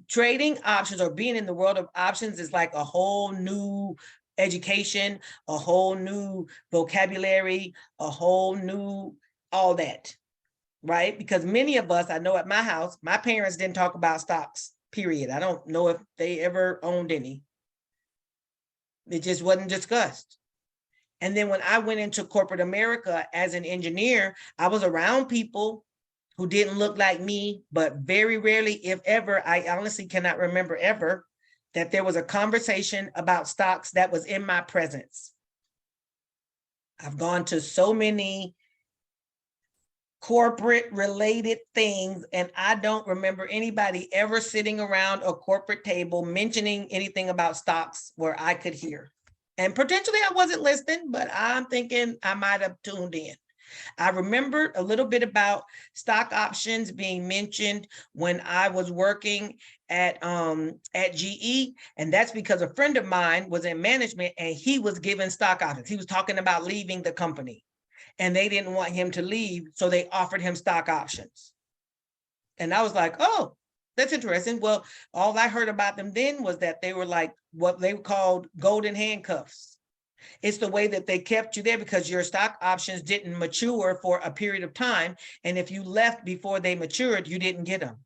Trading options or being in the world of options is like a whole new education, a whole new vocabulary, a whole new all that, right? Because many of us, I know at my house, my parents didn't talk about stocks, period. I don't know if they ever owned any. It just wasn't discussed. And then when I went into corporate America as an engineer, I was around people who didn't look like me, but very rarely, if ever, I honestly cannot remember ever, that there was a conversation about stocks that was in my presence. I've gone to so many corporate related things, and I don't remember anybody ever sitting around a corporate table mentioning anything about stocks where I could hear. And potentially I wasn't listening, but I'm thinking I might have tuned in. I remembered a little bit about stock options being mentioned when I was working at GE, and that's because a friend of mine was in management and he was given stock options. He was talking about leaving the company and they didn't want him to leave, so they offered him stock options. And I was like, oh, that's interesting. Well, all I heard about them then was that they were like what they called golden handcuffs. It's the way that they kept you there because your stock options didn't mature for a period of time. And if you left before they matured, you didn't get them.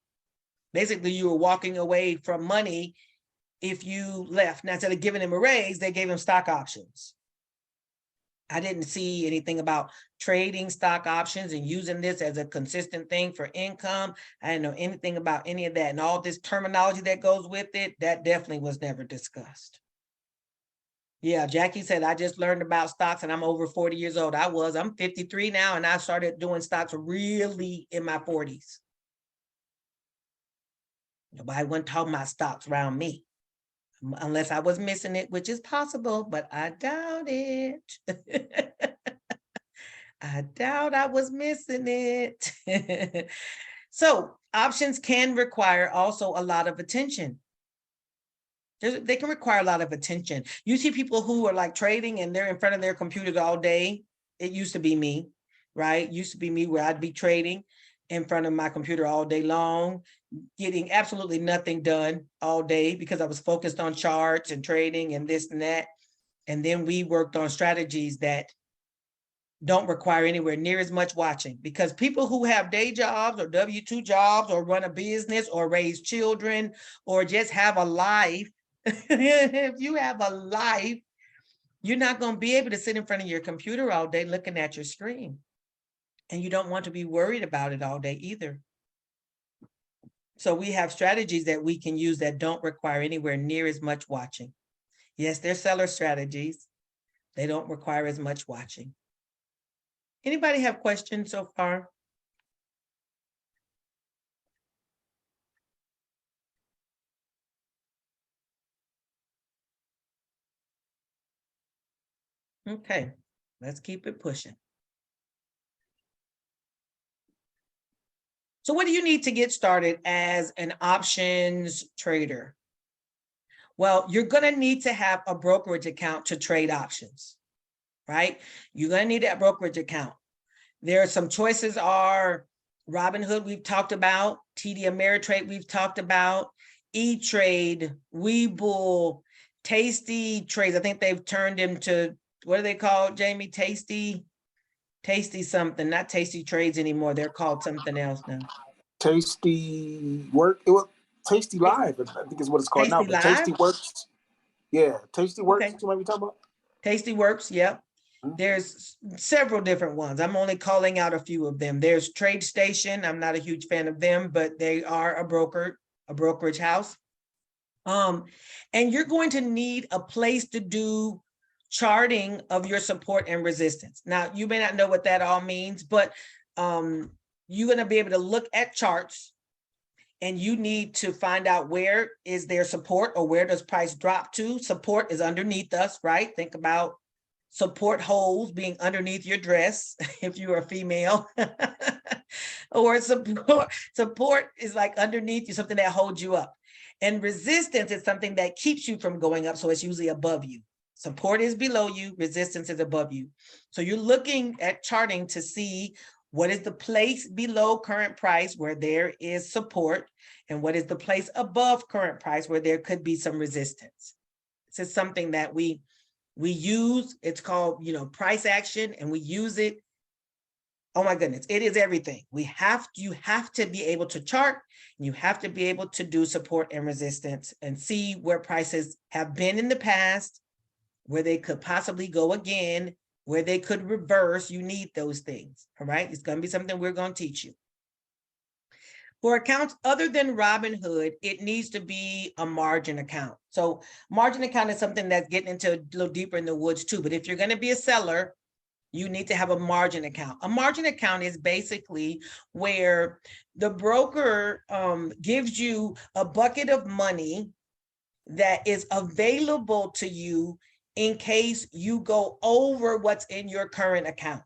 Basically, you were walking away from money if you left. Now, instead of giving him a raise, they gave him stock options. I didn't see anything about trading stock options and using this as a consistent thing for income. I didn't know anything about any of that. And all this terminology that goes with it, that definitely was never discussed. Yeah, Jackie said, I just learned about stocks and I'm over 40 years old. I'm 53 now, and I started doing stocks really in my 40s. Nobody wasn't talking about stocks around me, unless I was missing it, which is possible, but I doubt it. I doubt I was missing it. So options can require also a lot of attention. They can require a lot of attention. You see people who are like trading and they're in front of their computers all day. It used to be me, right? It used to be me where I'd be trading in front of my computer all day long, getting absolutely nothing done all day because I was focused on charts and trading and this and that. And then we worked on strategies that don't require anywhere near as much watching, because people who have day jobs or W-2 jobs or run a business or raise children or just have a life, if you have a life, you're not going to be able to sit in front of your computer all day looking at your screen. And you don't want to be worried about it all day either. So we have strategies that we can use that don't require anywhere near as much watching. Yes, they're seller strategies. They don't require as much watching. Anybody have questions so far? Okay, let's keep it pushing. So what do you need to get started as an options trader? Well, you're going to need to have a brokerage account to trade options, right? You're going to need a brokerage account. There are some choices are Robinhood, we've talked about, TD Ameritrade, we've talked about, E-Trade, Webull, Tasty Trades. I think they've turned into, what are they called, Jamie? Tasty something, not Tasty Trades anymore. They're called something else now. Tasty Work. It was Tasty Live, I think is what it's called now. Tasty But Live? Tasty Works. Yeah, Tasty Works. Okay. You might be talking about. Tasty Works, yep. There's several different ones. I'm only calling out a few of them. There's Trade Station. I'm not a huge fan of them, but they are a brokerage house. And you're going to need a place to do charting of your support and resistance. Now, you may not know what that all means, but you're going to be able to look at charts and you need to find out where is their support or where does price drop to. Support is underneath us, right? Think about support holes being underneath your dress if you're a female. Or support is like underneath you, something that holds you up. And resistance is something that keeps you from going up, so it's usually above you. Support is below you, resistance is above you. So you're looking at charting to see what is the place below current price where there is support, and what is the place above current price where there could be some resistance. This is something that we use. It's called, price action, and we use it. Oh my goodness, it is everything. You have to be able to chart, and you have to be able to do support and resistance and see where prices have been in the past, where they could possibly go again, where they could reverse. You need those things, all right? It's going to be something we're going to teach you. For accounts other than Robinhood, it needs to be a margin account. So margin account is something that's getting into a little deeper in the woods too. But if you're going to be a seller, you need to have a margin account. A margin account is basically where the broker gives you a bucket of money that is available to you in case you go over what's in your current account.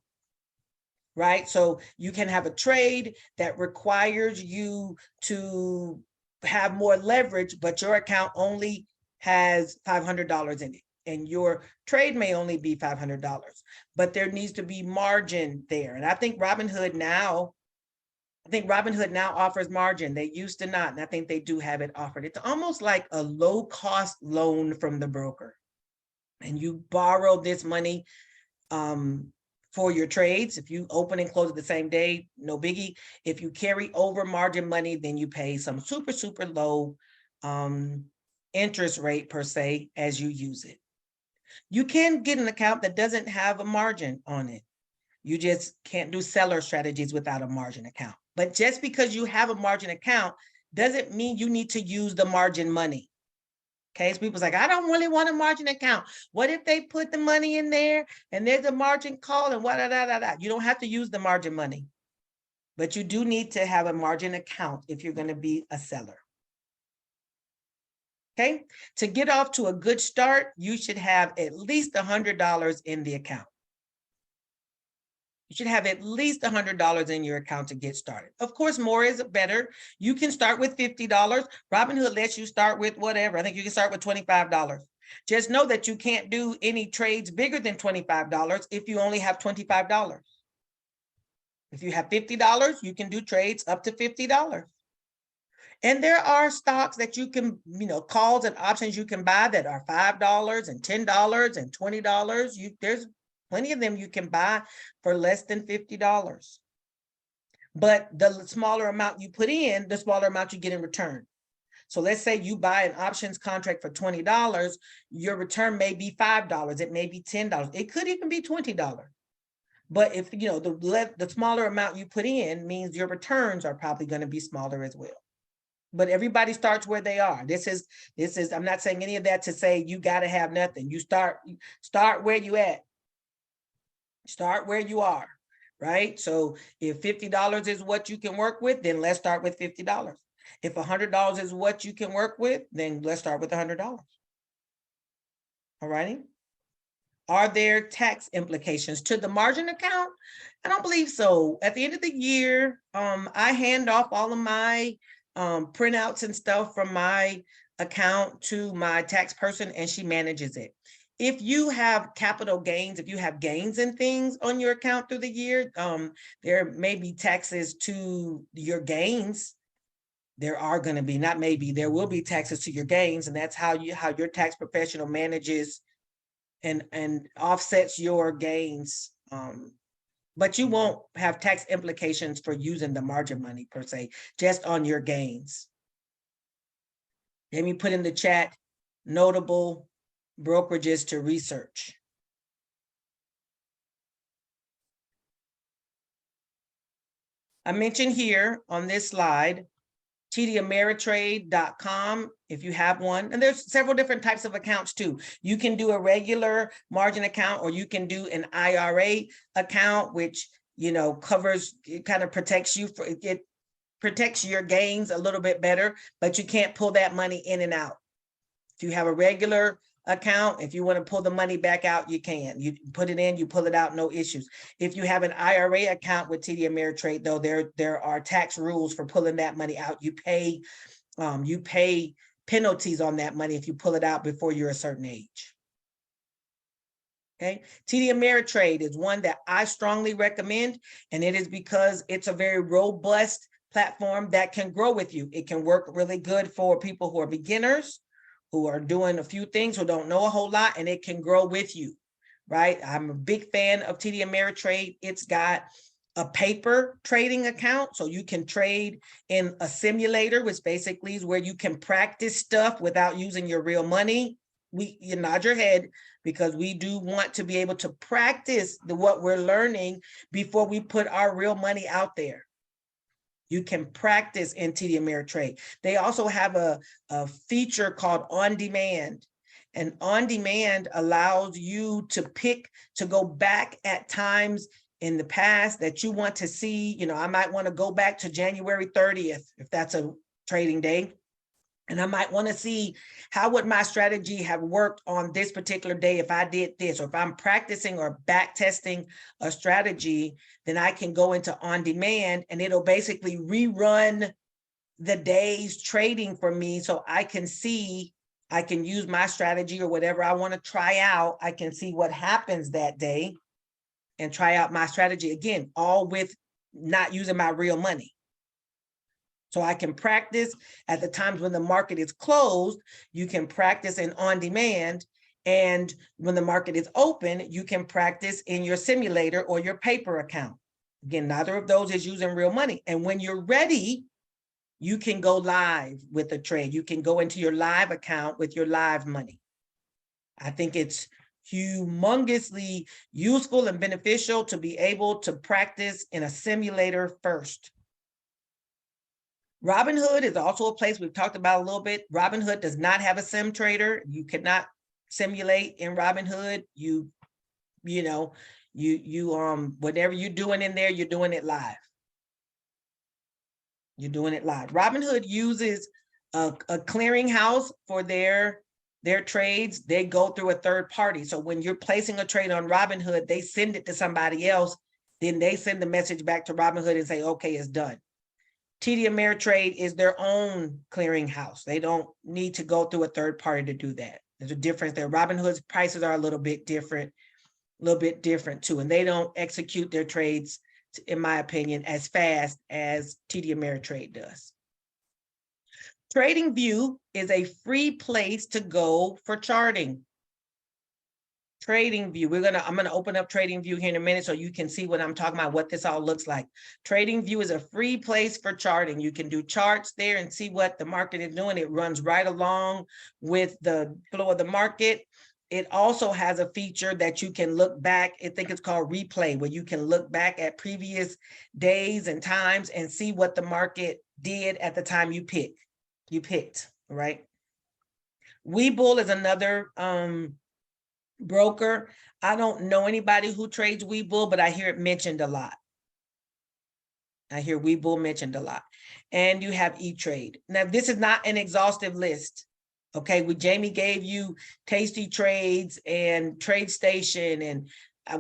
Right? So you can have a trade that requires you to have more leverage, but your account only has $500 in it. And your trade may only be $500, but there needs to be margin there. And I think Robinhood now offers margin. They used to not, and I think they do have it offered. It's almost like a low-cost loan from the broker. And you borrow this money for your trades. If you open and close it the same day, no biggie. If you carry over margin money, then you pay some super, super low interest rate per se as you use it. You can get an account that doesn't have a margin on it. You just can't do seller strategies without a margin account. But just because you have a margin account doesn't mean you need to use the margin money. Okay, so people's like, I don't really want a margin account. What if they put the money in there and there's a margin call and what? You don't have to use the margin money, but you do need to have a margin account if you're going to be a seller. Okay, to get off to a good start, you should have at least $100 in the account. You should have at least $100 in your account to get started. Of course, more is better. You can start with $50. Robinhood lets you start with whatever. I think you can start with $25. Just know that you can't do any trades bigger than $25 if you only have $25. If you have $50, you can do trades up to $50. And there are stocks that you can, calls and options you can buy that are $5 and $10 and $20. There's Plenty of them you can buy for less than $50. But the smaller amount you put in, the smaller amount you get in return. So let's say you buy an options contract for $20, your return may be $5, it may be $10, it could even be $20. But if you know the smaller amount you put in means your returns are probably going to be smaller as well. But everybody starts where they are. This is I'm not saying any of that to say you got to have nothing. You start where you at. Start where you are, right? So if $50 is what you can work with, then let's start with $50. If $100 is what you can work with, then let's start with $100. All righty. Are there tax implications to the margin account? I don't believe so. At the end of the year, I hand off all of my printouts and stuff from my account to my tax person, and she manages it. If you have capital gains, if you have gains in things on your account through the year, there may be taxes to your gains. There are going to be, not maybe, there will be taxes to your gains, and that's how your tax professional manages and offsets your gains. But you won't have tax implications for using the margin money per se, just on your gains. Let me put in the chat notable brokerages to research. I mentioned here on this slide, tdameritrade.com if you have one, and there's several different types of accounts too. You can do a regular margin account, or you can do an IRA account, which covers, it kind of protects you for it, protects your gains a little bit better, but you can't pull that money in and out. If you have a regular account, if you want to pull the money back out, you can. You put it in, you pull it out, no issues. If you have an IRA account with TD Ameritrade, though, there are tax rules for pulling that money out. You pay penalties on that money if you pull it out before you're a certain age. Okay, TD Ameritrade is one that I strongly recommend, and it is because it's a very robust platform that can grow with you. It can work really good for people who are beginners, who are doing a few things, who don't know a whole lot, and it can grow with you, right? I'm a big fan of TD Ameritrade. It's got a paper trading account, so you can trade in a simulator, which basically is where you can practice stuff without using your real money. You nod your head, because we do want to be able to practice what we're learning before we put our real money out there. You can practice in TD Ameritrade. They also have a feature called On Demand. And On Demand allows you to go back at times in the past that you want to see. I might want to go back to January 30th, if that's a trading day. And I might want to see how would my strategy have worked on this particular day if I did this, or if I'm practicing or back testing a strategy, then I can go into On Demand and it'll basically rerun the day's trading for me, so I can see, I can use my strategy or whatever I want to try out. I can see what happens that day and try out my strategy again, all with not using my real money. So I can practice at the times when the market is closed. You can practice in On Demand, and when the market is open, you can practice in your simulator or your paper account. Again, neither of those is using real money. And when you're ready, you can go live with a trade. You can go into your live account with your live money. I think it's humongously useful and beneficial to be able to practice in a simulator first. Robinhood is also a place we've talked about a little bit. Robinhood does not have a sim trader. You cannot simulate in Robinhood. Whatever you're doing in there, you're doing it live. You're doing it live. Robinhood uses a clearinghouse for their trades. They go through a third party. So when you're placing a trade on Robinhood, they send it to somebody else. Then they send the message back to Robinhood and say, okay, it's done. TD Ameritrade is their own clearinghouse. They don't need to go through a third party to do that. There's a difference there. Robinhood's prices are a little bit different too. And they don't execute their trades, in my opinion, as fast as TD Ameritrade does. TradingView is a free place to go for charting. Trading View. I'm gonna open up Trading View here in a minute so you can see what I'm talking about, what this all looks like. Trading View is a free place for charting. You can do charts there and see what the market is doing. It runs right along with the flow of the market. It also has a feature that you can look back. I think it's called Replay, where you can look back at previous days and times and see what the market did at the time you picked, right? Webull is another broker. I don't know anybody who trades Webull, but I hear it mentioned a lot. I hear Webull mentioned a lot. And you have E-Trade. Now, this is not an exhaustive list. Okay, Jamie gave you Tasty Trades and TradeStation, and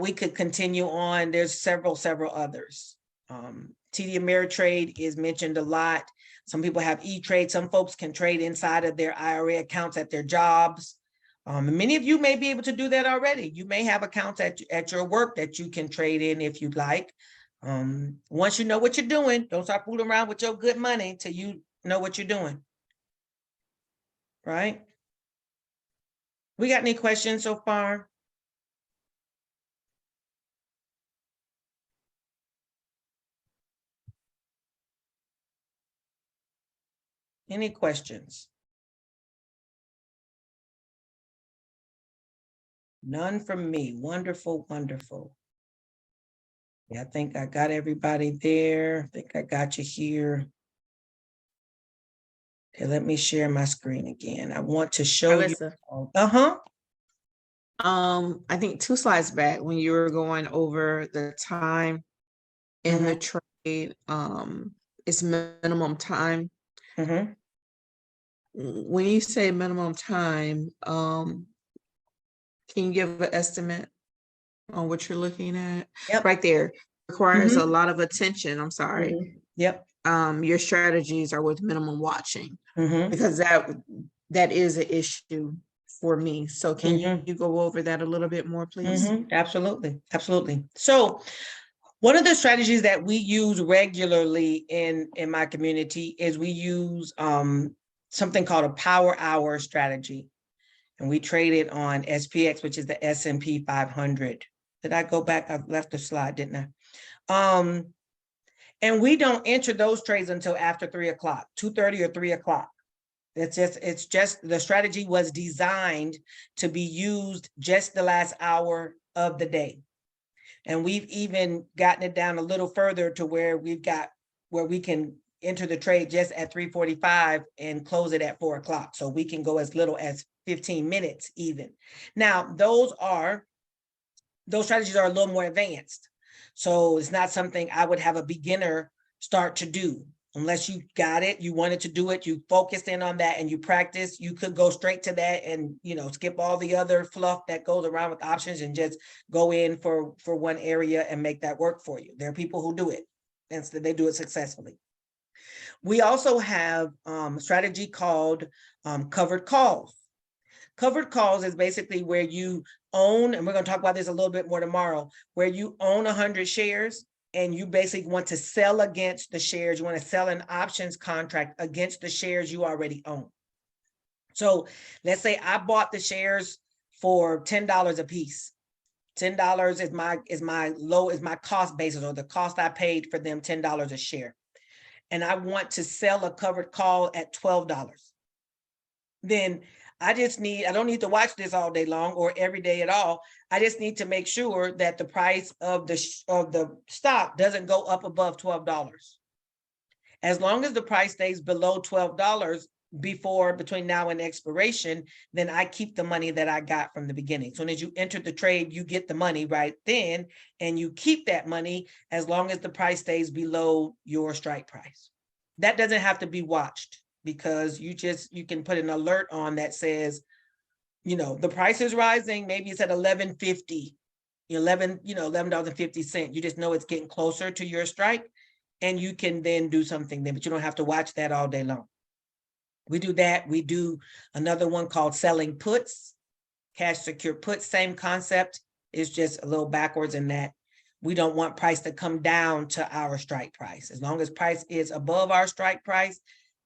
we could continue on. There's several others. TD Ameritrade is mentioned a lot. Some people have E-Trade. Some folks can trade inside of their IRA accounts at their jobs. Many of you may be able to do that already. You may have accounts at your work that you can trade in if you'd like. Once you know what you're doing, don't start fooling around with your good money till you know what you're doing. Right? We got any questions so far? Any questions? None from me. Wonderful, wonderful. Yeah, I think I got everybody there. I think I got you here. Okay, let me share my screen again. I want to show Arlissa, you. I think 2 slides back when you were going over the time in the trade, it's minimum time. When you say minimum time, can you give an estimate on what you're looking at? Yep. Right there. Requires a lot of attention. I'm sorry. Yep. Your strategies are with minimum watching, Mm-hmm. because that is an issue for me. So can you go over that a little bit more, please? Absolutely. Absolutely. So one of the strategies that we use regularly in my community is we use something called a power hour strategy. And we trade it on SPX, which is the S&P 500. Did I go back? I left the slide, didn't I? And we don't enter those trades until after 3 o'clock, 2:30 or 3 o'clock. It's just the strategy was designed to be used just the last hour of the day. And we've even gotten it down a little further to where we can enter the trade just at 3:45 and close it at 4 o'clock. So we can go as little as 15 minutes even. Now, those strategies are a little more advanced. So it's not something I would have a beginner start to do. Unless you got it, you wanted to do it, you focused in on that and you practice, you could go straight to that and, skip all the other fluff that goes around with options and just go in for one area and make that work for you. There are people who do it and they do it successfully. We also have a strategy called covered calls. Covered calls is basically where you own, and we're going to talk about this a little bit more tomorrow, where you own 100 shares and you basically want to sell against the shares. You want to sell an options contract against the shares you already own. So let's say I bought the shares for $10 a piece. $10 is my cost basis, or the cost I paid for them, $10 a share. And I want to sell a covered call at $12. Then I don't need to watch this all day long or every day at all. I just need to make sure that the price of the stock doesn't go up above $12. As long as the price stays below $12 between now and expiration, then I keep the money that I got from the beginning. So as you enter the trade, you get the money right then, and you keep that money as long as the price stays below your strike price. That doesn't have to be watched, because you can put an alert on that says, the price is rising. Maybe it's at $11.50, $11.50. You just know it's getting closer to your strike, and you can then do something then, but you don't have to watch that all day long. We do that. We do another one called selling puts, cash secure puts, same concept. It's just a little backwards in that we don't want price to come down to our strike price. As long as price is above our strike price,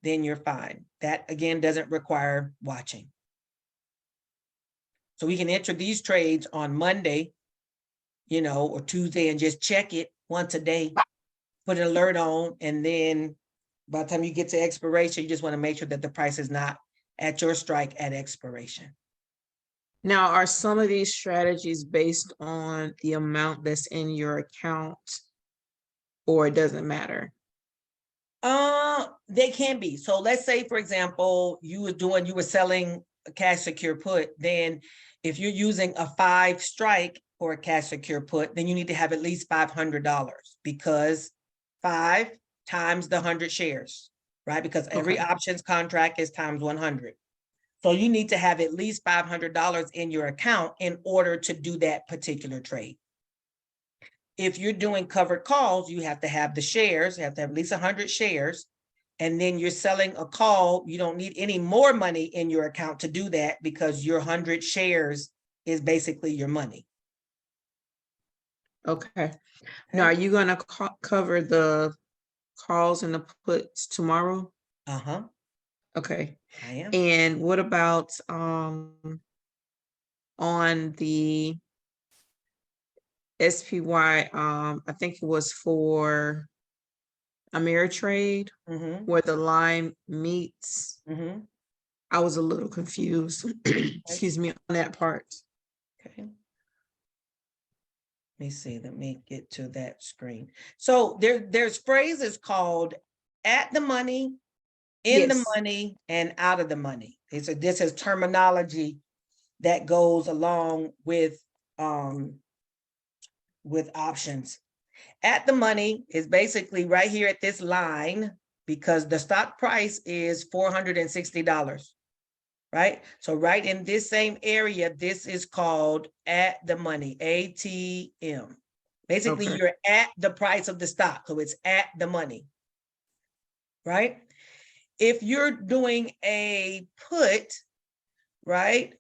then you're fine. That again doesn't require watching. So we can enter these trades on Monday, you know, or Tuesday, and just check it once a day, put an alert on, and then by the time you get to expiration, you just want to make sure that the price is not at your strike at expiration. Now, are some of these strategies based on the amount that's in your account, or it doesn't matter? They can be. So let's say, for example, you were selling a cash secure put. Then if you're using a 5 strike for a cash secure put, then you need to have at least $500, because 5 times the 100 shares, right? Because every Okay. options contract is times 100. So you need to have at least $500 in your account in order to do that particular trade. If you're doing covered calls, you have to have the shares, you have to have at least 100 shares. And then you're selling a call, you don't need any more money in your account to do that, because your 100 shares is basically your money. Okay. Now, are you gonna cover the calls and the puts tomorrow? Uh-huh, Okay. I am. And what about on the SPY? I think it was for Ameritrade, Mm-hmm, where the line meets. mm-hmm. I was a little confused, excuse me, on that part. Okay. Let me see, let me get to that screen. So there's phrases called at the money, in the Yes. money, and out of the money. This is terminology that goes along with options. At the money is basically right here at this line, because the stock price is $460, right? So right in this same area, this is called at the money, ATM. Basically, Okay. you're at the price of the stock, so it's at the money, right? If you're doing a put, right?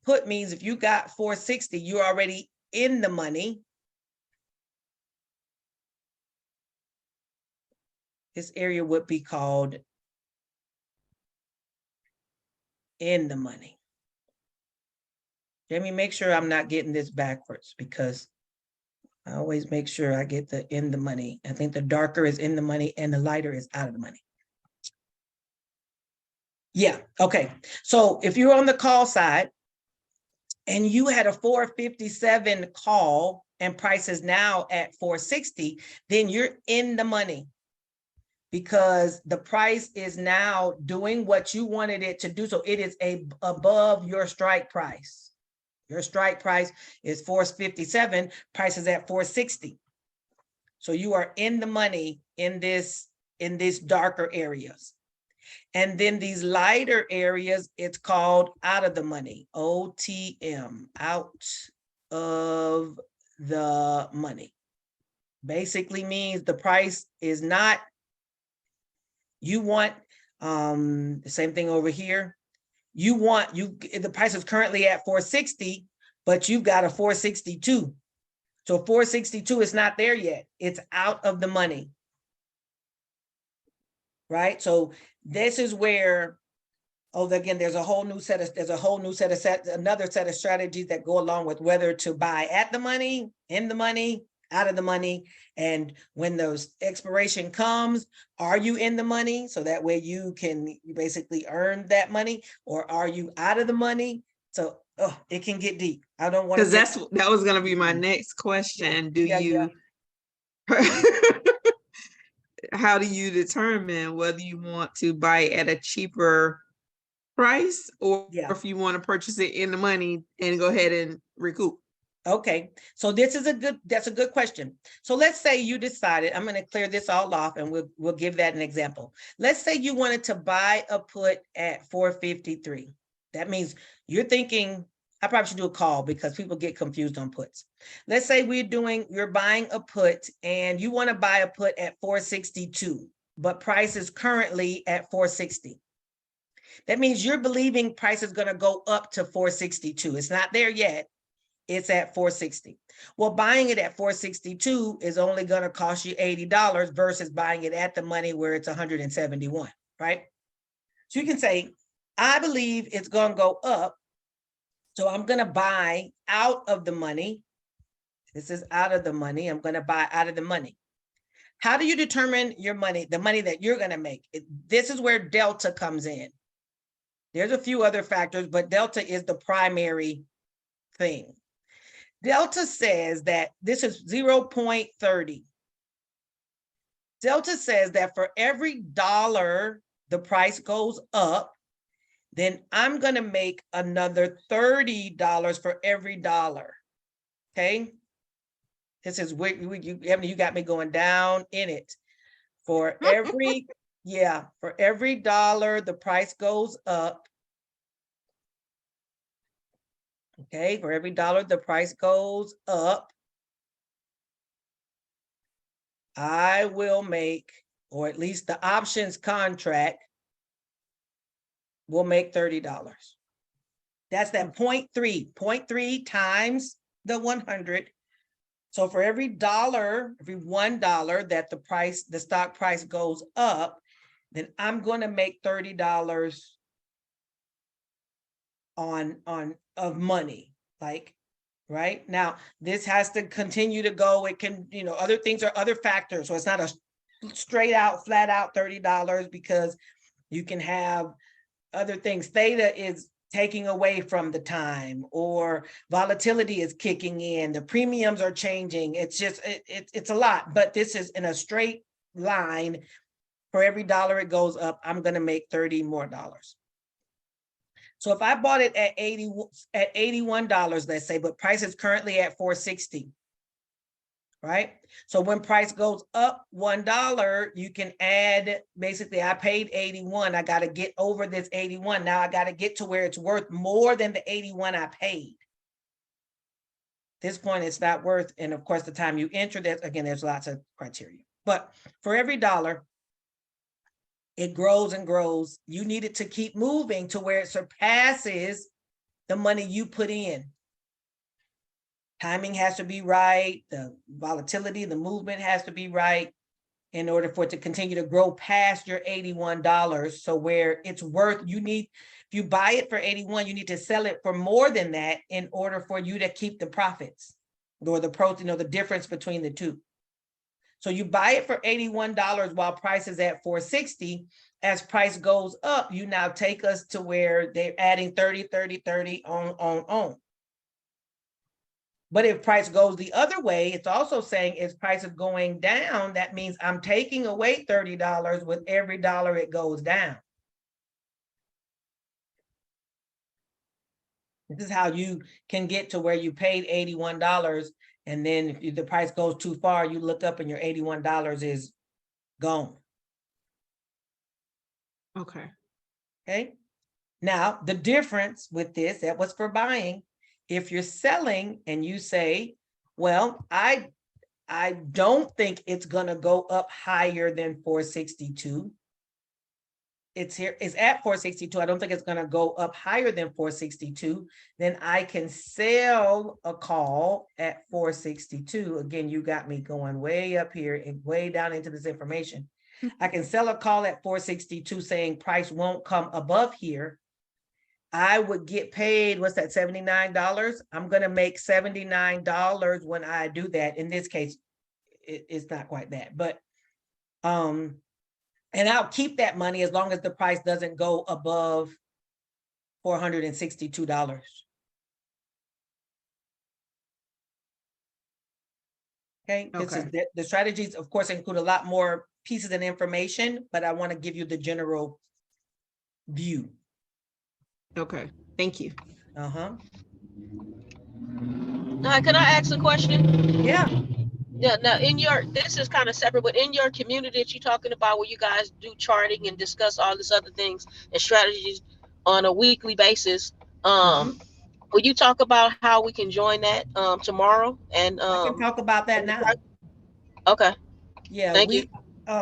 Put means if you got 460, you're already in the money. This area would be called in the money. Let me make sure I'm not getting this backwards, because I always make sure I get the in the money. I think the darker is in the money and the lighter is out of the money. Yeah, okay. So if you're on the call side and you had a 457 call and price is now at 460, then you're in the money, because the price is now doing what you wanted it to do. So it is above your strike price. Your strike price is 457, price is at 460. So you are in the money in this darker areas. And then these lighter areas, it's called out of the money, OTM, out of the money. Basically means the price is not, you want, the same thing over here. The price is currently at 460, but you've got a 462. So 462 is not there yet. It's out of the money. Right? So this is where, again, there's another set of strategies that go along with whether to buy at the money, in the money, out of the money. And when those expiration comes, are you in the money? So that way you basically earn that money, or are you out of the money? So it can get deep. I don't want to Because that was going to be my next question. How do you determine whether you want to buy at a cheaper price, or if you want to purchase it in the money and go ahead and recoup? Okay, so that's a good question. So let's say you decided, I'm going to clear this all off and we'll give that an example. Let's say you wanted to buy a put at 453. That means you're thinking, I probably should do a call because people get confused on puts. Let's say you're buying a put and you want to buy a put at 462, but price is currently at 460. That means you're believing price is going to go up to 462. It's not there yet. It's at 460. Well, buying it at 462 is only going to cost you $80 versus buying it at the money where it's 171, right? So you can say, I believe it's going to go up So I'm going to buy out of the money. This is out of the money. I'm going to buy out of the money. How do you determine your money, the money that you're going to make? This is where delta comes in. There's a few other factors, but delta is the primary thing. Delta says that this is 0.30. Delta says that for every dollar the price goes up, then I'm going to make another $30 for every dollar. Okay. This is what you got me going down in it. For every, for every dollar the price goes up. Okay, for every dollar the price goes up, I will make, or at least the options contract will make $30. That's that 0.3 times the 100. So for every dollar, every $1 that the stock price goes up, then I'm going to make $30 of money. Like, right now, this has to continue to go. It can, other things are other factors. So it's not a straight out, flat out $30, because you can have other things. Theta is taking away from the time, or volatility is kicking in, the premiums are changing. It's just, it's a lot, but this is in a straight line. For every dollar it goes up, I'm going to make $30 more. So if I bought it at $81, let's say, but price is currently at $4.60, right? So when price goes up $1, you can add, basically I paid 81. I got to get over this 81. Now I got to get to where it's worth more than the 81 I paid. At this point, it's not worth, and of course, the time you enter that, again, there's lots of criteria. But for every dollar, it grows and grows. You need it to keep moving to where it surpasses the money you put in. Timing has to be right. The volatility, the movement has to be right in order for it to continue to grow past your $81. So where it's worth, if you buy it for 81, you need to sell it for more than that in order for you to keep the profits, or the difference between the two. So you buy it for $81 while price is at $4.60. As price goes up, you now take us to where they're adding 30, 30, 30 on. But if price goes the other way, it's also saying if price is going down, that means I'm taking away $30 with every dollar it goes down. This is how you can get to where you paid $81. And then if the price goes too far, you look up and your $81 is gone. Okay. Okay. Now, the difference with this, that was for buying. If you're selling and you say, well, I don't think it's going to go up higher than 462. It's at 462. I don't think it's going to go up higher than 462. Then I can sell a call at 462. Again, you got me going way up here and way down into this information. I can sell a call at 462 saying price won't come above here. I would get paid, what's that, $79? I'm going to make $79 when I do that. In this case, it's not quite that, but and I'll keep that money as long as the price doesn't go above $462. Okay. This is the strategies, of course, include a lot more pieces and information, but I want to give you the general view. Okay. Thank you. Can I ask a question? Yeah. Yeah. Now, this is kind of separate, but in your community that you're talking about, where you guys do charting and discuss all this other things and strategies on a weekly basis, will you talk about how we can join that tomorrow? And I can talk about that now. Okay. Yeah. Thank you.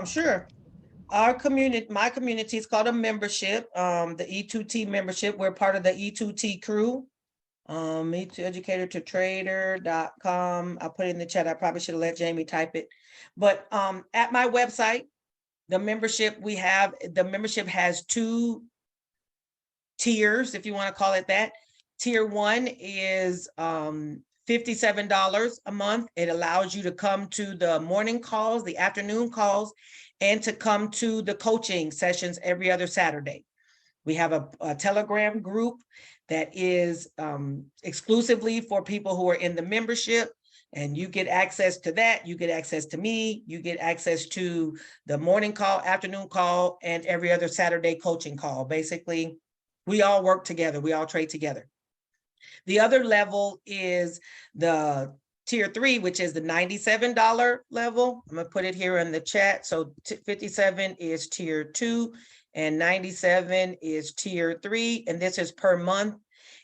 Sure. Our community, my community is called a membership, the E2T membership. We're part of the E2T crew. Educator2Trader.com. I'll put it in the chat. I probably should have let Jamie type it. But at my website, the membership has 2 tiers, if you want to call it that. Tier 1 is $57 a month. It allows you to come to the morning calls, the afternoon calls, and to come to the coaching sessions every other Saturday. We have a Telegram group that is exclusively for people who are in the membership, and you get access to that. You get access to me. You get access to the morning call, afternoon call, and every other Saturday coaching call. Basically, we all work together. We all trade together. The other level is the Tier 3, which is the $97 level. I'm going to put it here in the chat. So 57 is Tier 2 and 97 is Tier 3. And this is per month.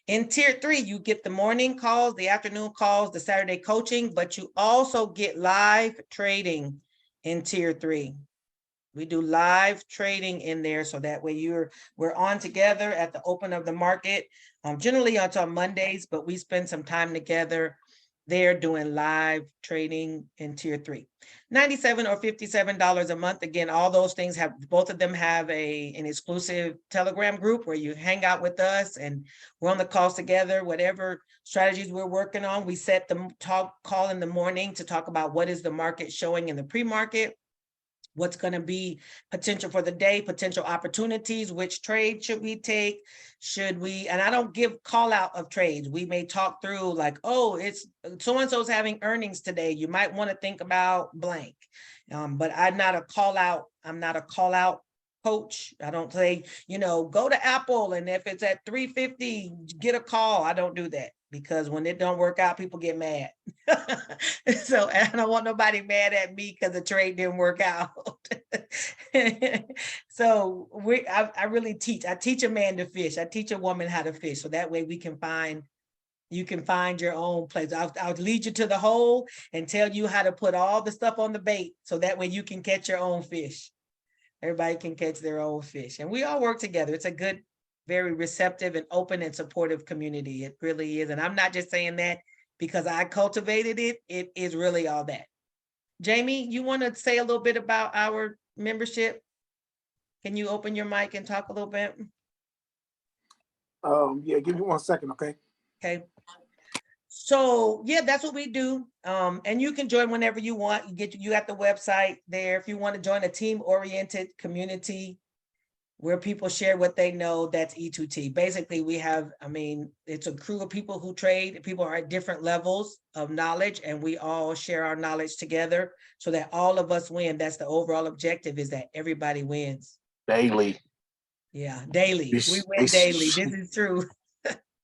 In Tier 3, you get the morning calls, the afternoon calls, the Saturday coaching, but you also get live trading in Tier 3. We do live trading in there, so that way we're on together at the open of the market, generally on Mondays, but we spend some time together there doing live trading in Tier 3. $97 or $57 a month. Again, all those things both of them have an exclusive Telegram group where you hang out with us and we're on the calls together. Whatever strategies we're working on, we set the call in the morning to talk about what is the market showing in the pre-market. What's going to be potential for the day, potential opportunities, which trade should we take? Should we, and I don't give call out of trades. We may talk through like, oh, it's so-and-so's having earnings today. You might want to think about blank. But I'm not a call out. I'm not a call out coach. I don't say, go to Apple, and if it's at 350, get a call. I don't do that, because when it don't work out, people get mad. So I don't want nobody mad at me because the trade didn't work out. So I really teach. I teach a man to fish. I teach a woman how to fish. So that way you can find your own place. I'll lead you to the hole and tell you how to put all the stuff on the bait. So that way you can catch your own fish. Everybody can catch their own fish. And we all work together. It's a good, very receptive and open and supportive community. It really is. And I'm not just saying that because I cultivated it. It is really all that. Jamie, you want to say a little bit about our membership? Can you open your mic and talk a little bit? Yeah, give me 1 second, okay? Okay. So yeah, that's what we do. And you can join whenever you want. You got the website there. If you want to join a team-oriented community where people share what they know, that's E2T. Basically, we have, it's a crew of people who trade. People are at different levels of knowledge, and we all share our knowledge together so that all of us win. That's the overall objective, is that everybody wins. Daily. Yeah, daily. We win daily. This is true.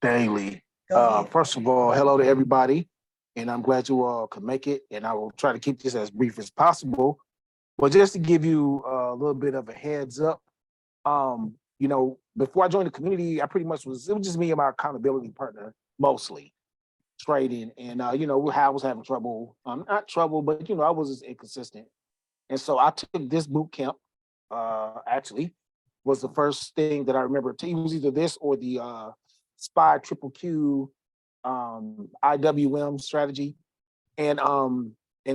Daily. Go ahead. First of all, hello to everybody, and I'm glad you all could make it, and I will try to keep this as brief as possible. But just to give you a little bit of a heads up, before I joined the community, it was just me and my accountability partner, mostly trading. And, I was having trouble, not trouble, but, I was just inconsistent. And so I took this boot camp, actually, was the first thing that I remember. It was either this or the SPY Triple Q IWM strategy. And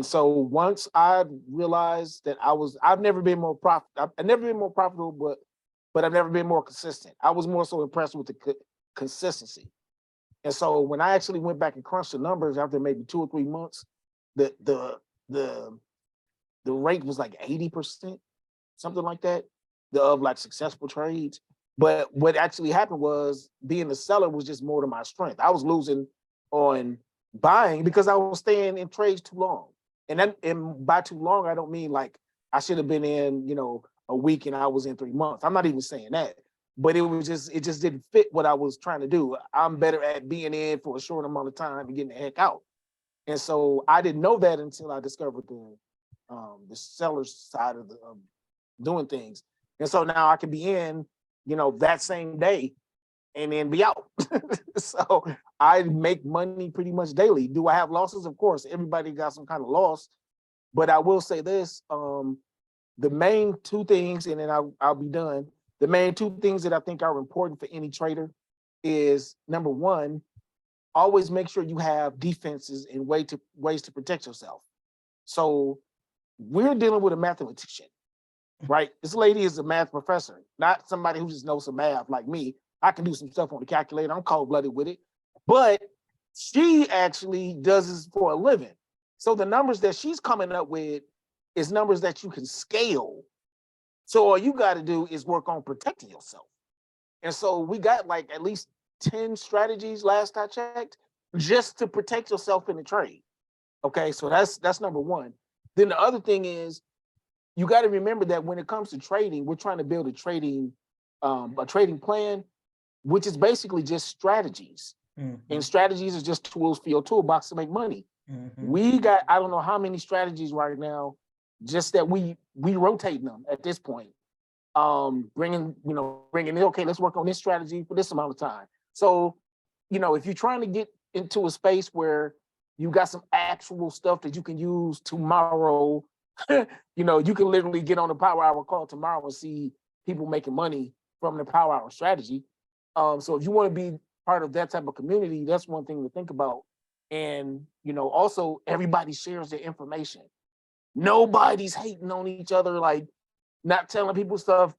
so once I realized that I've never been more profitable, but I've never been more consistent. I was more so impressed with the consistency. And so when I actually went back and crunched the numbers after maybe 2 or 3 months, the rate was like 80%, something like that, of like successful trades. But what actually happened was being a seller was just more to my strength. I was losing on buying because I was staying in trades too long. And by too long, I don't mean like I should have been in, a week and I was in 3 months. I'm not even saying that, but it just didn't fit what I was trying to do. I'm better at being in for a short amount of time and getting the heck out. And so I didn't know that until I discovered the seller side of doing things. And so now I can be in, that same day and then be out. So I make money pretty much daily. Do I have losses? Of course, everybody got some kind of loss, but I will say this, the main 2 things, and then I'll be done. The main 2 things that I think are important for any trader is, number 1, always make sure you have defenses and ways to protect yourself. So we're dealing with a mathematician, right? This lady is a math professor, not somebody who just knows some math like me. I can do some stuff on the calculator. I'm cold-blooded with it. but she actually does this for a living. So the numbers that she's coming up with is numbers that you can scale. So all you got to do is work on protecting yourself. And so we got like at least 10 strategies last I checked, just to protect yourself in the trade. Okay, so that's number one. Then the other thing is, you got to remember that when it comes to trading, we're trying to build a trading plan, which is basically just strategies. And strategies is just tools for your toolbox to make money. We got, I don't know how many strategies right now, just that we rotate them at this point. Bringing in, okay, let's work on this strategy for this amount of time. So, if you're trying to get into a space where you got some actual stuff that you can use tomorrow, you can literally get on the Power Hour call tomorrow and see people making money from the Power Hour strategy. So if you want to be part of that type of community, that's one thing to think about. And, also everybody shares their information. Nobody's hating on each other, like not telling people stuff.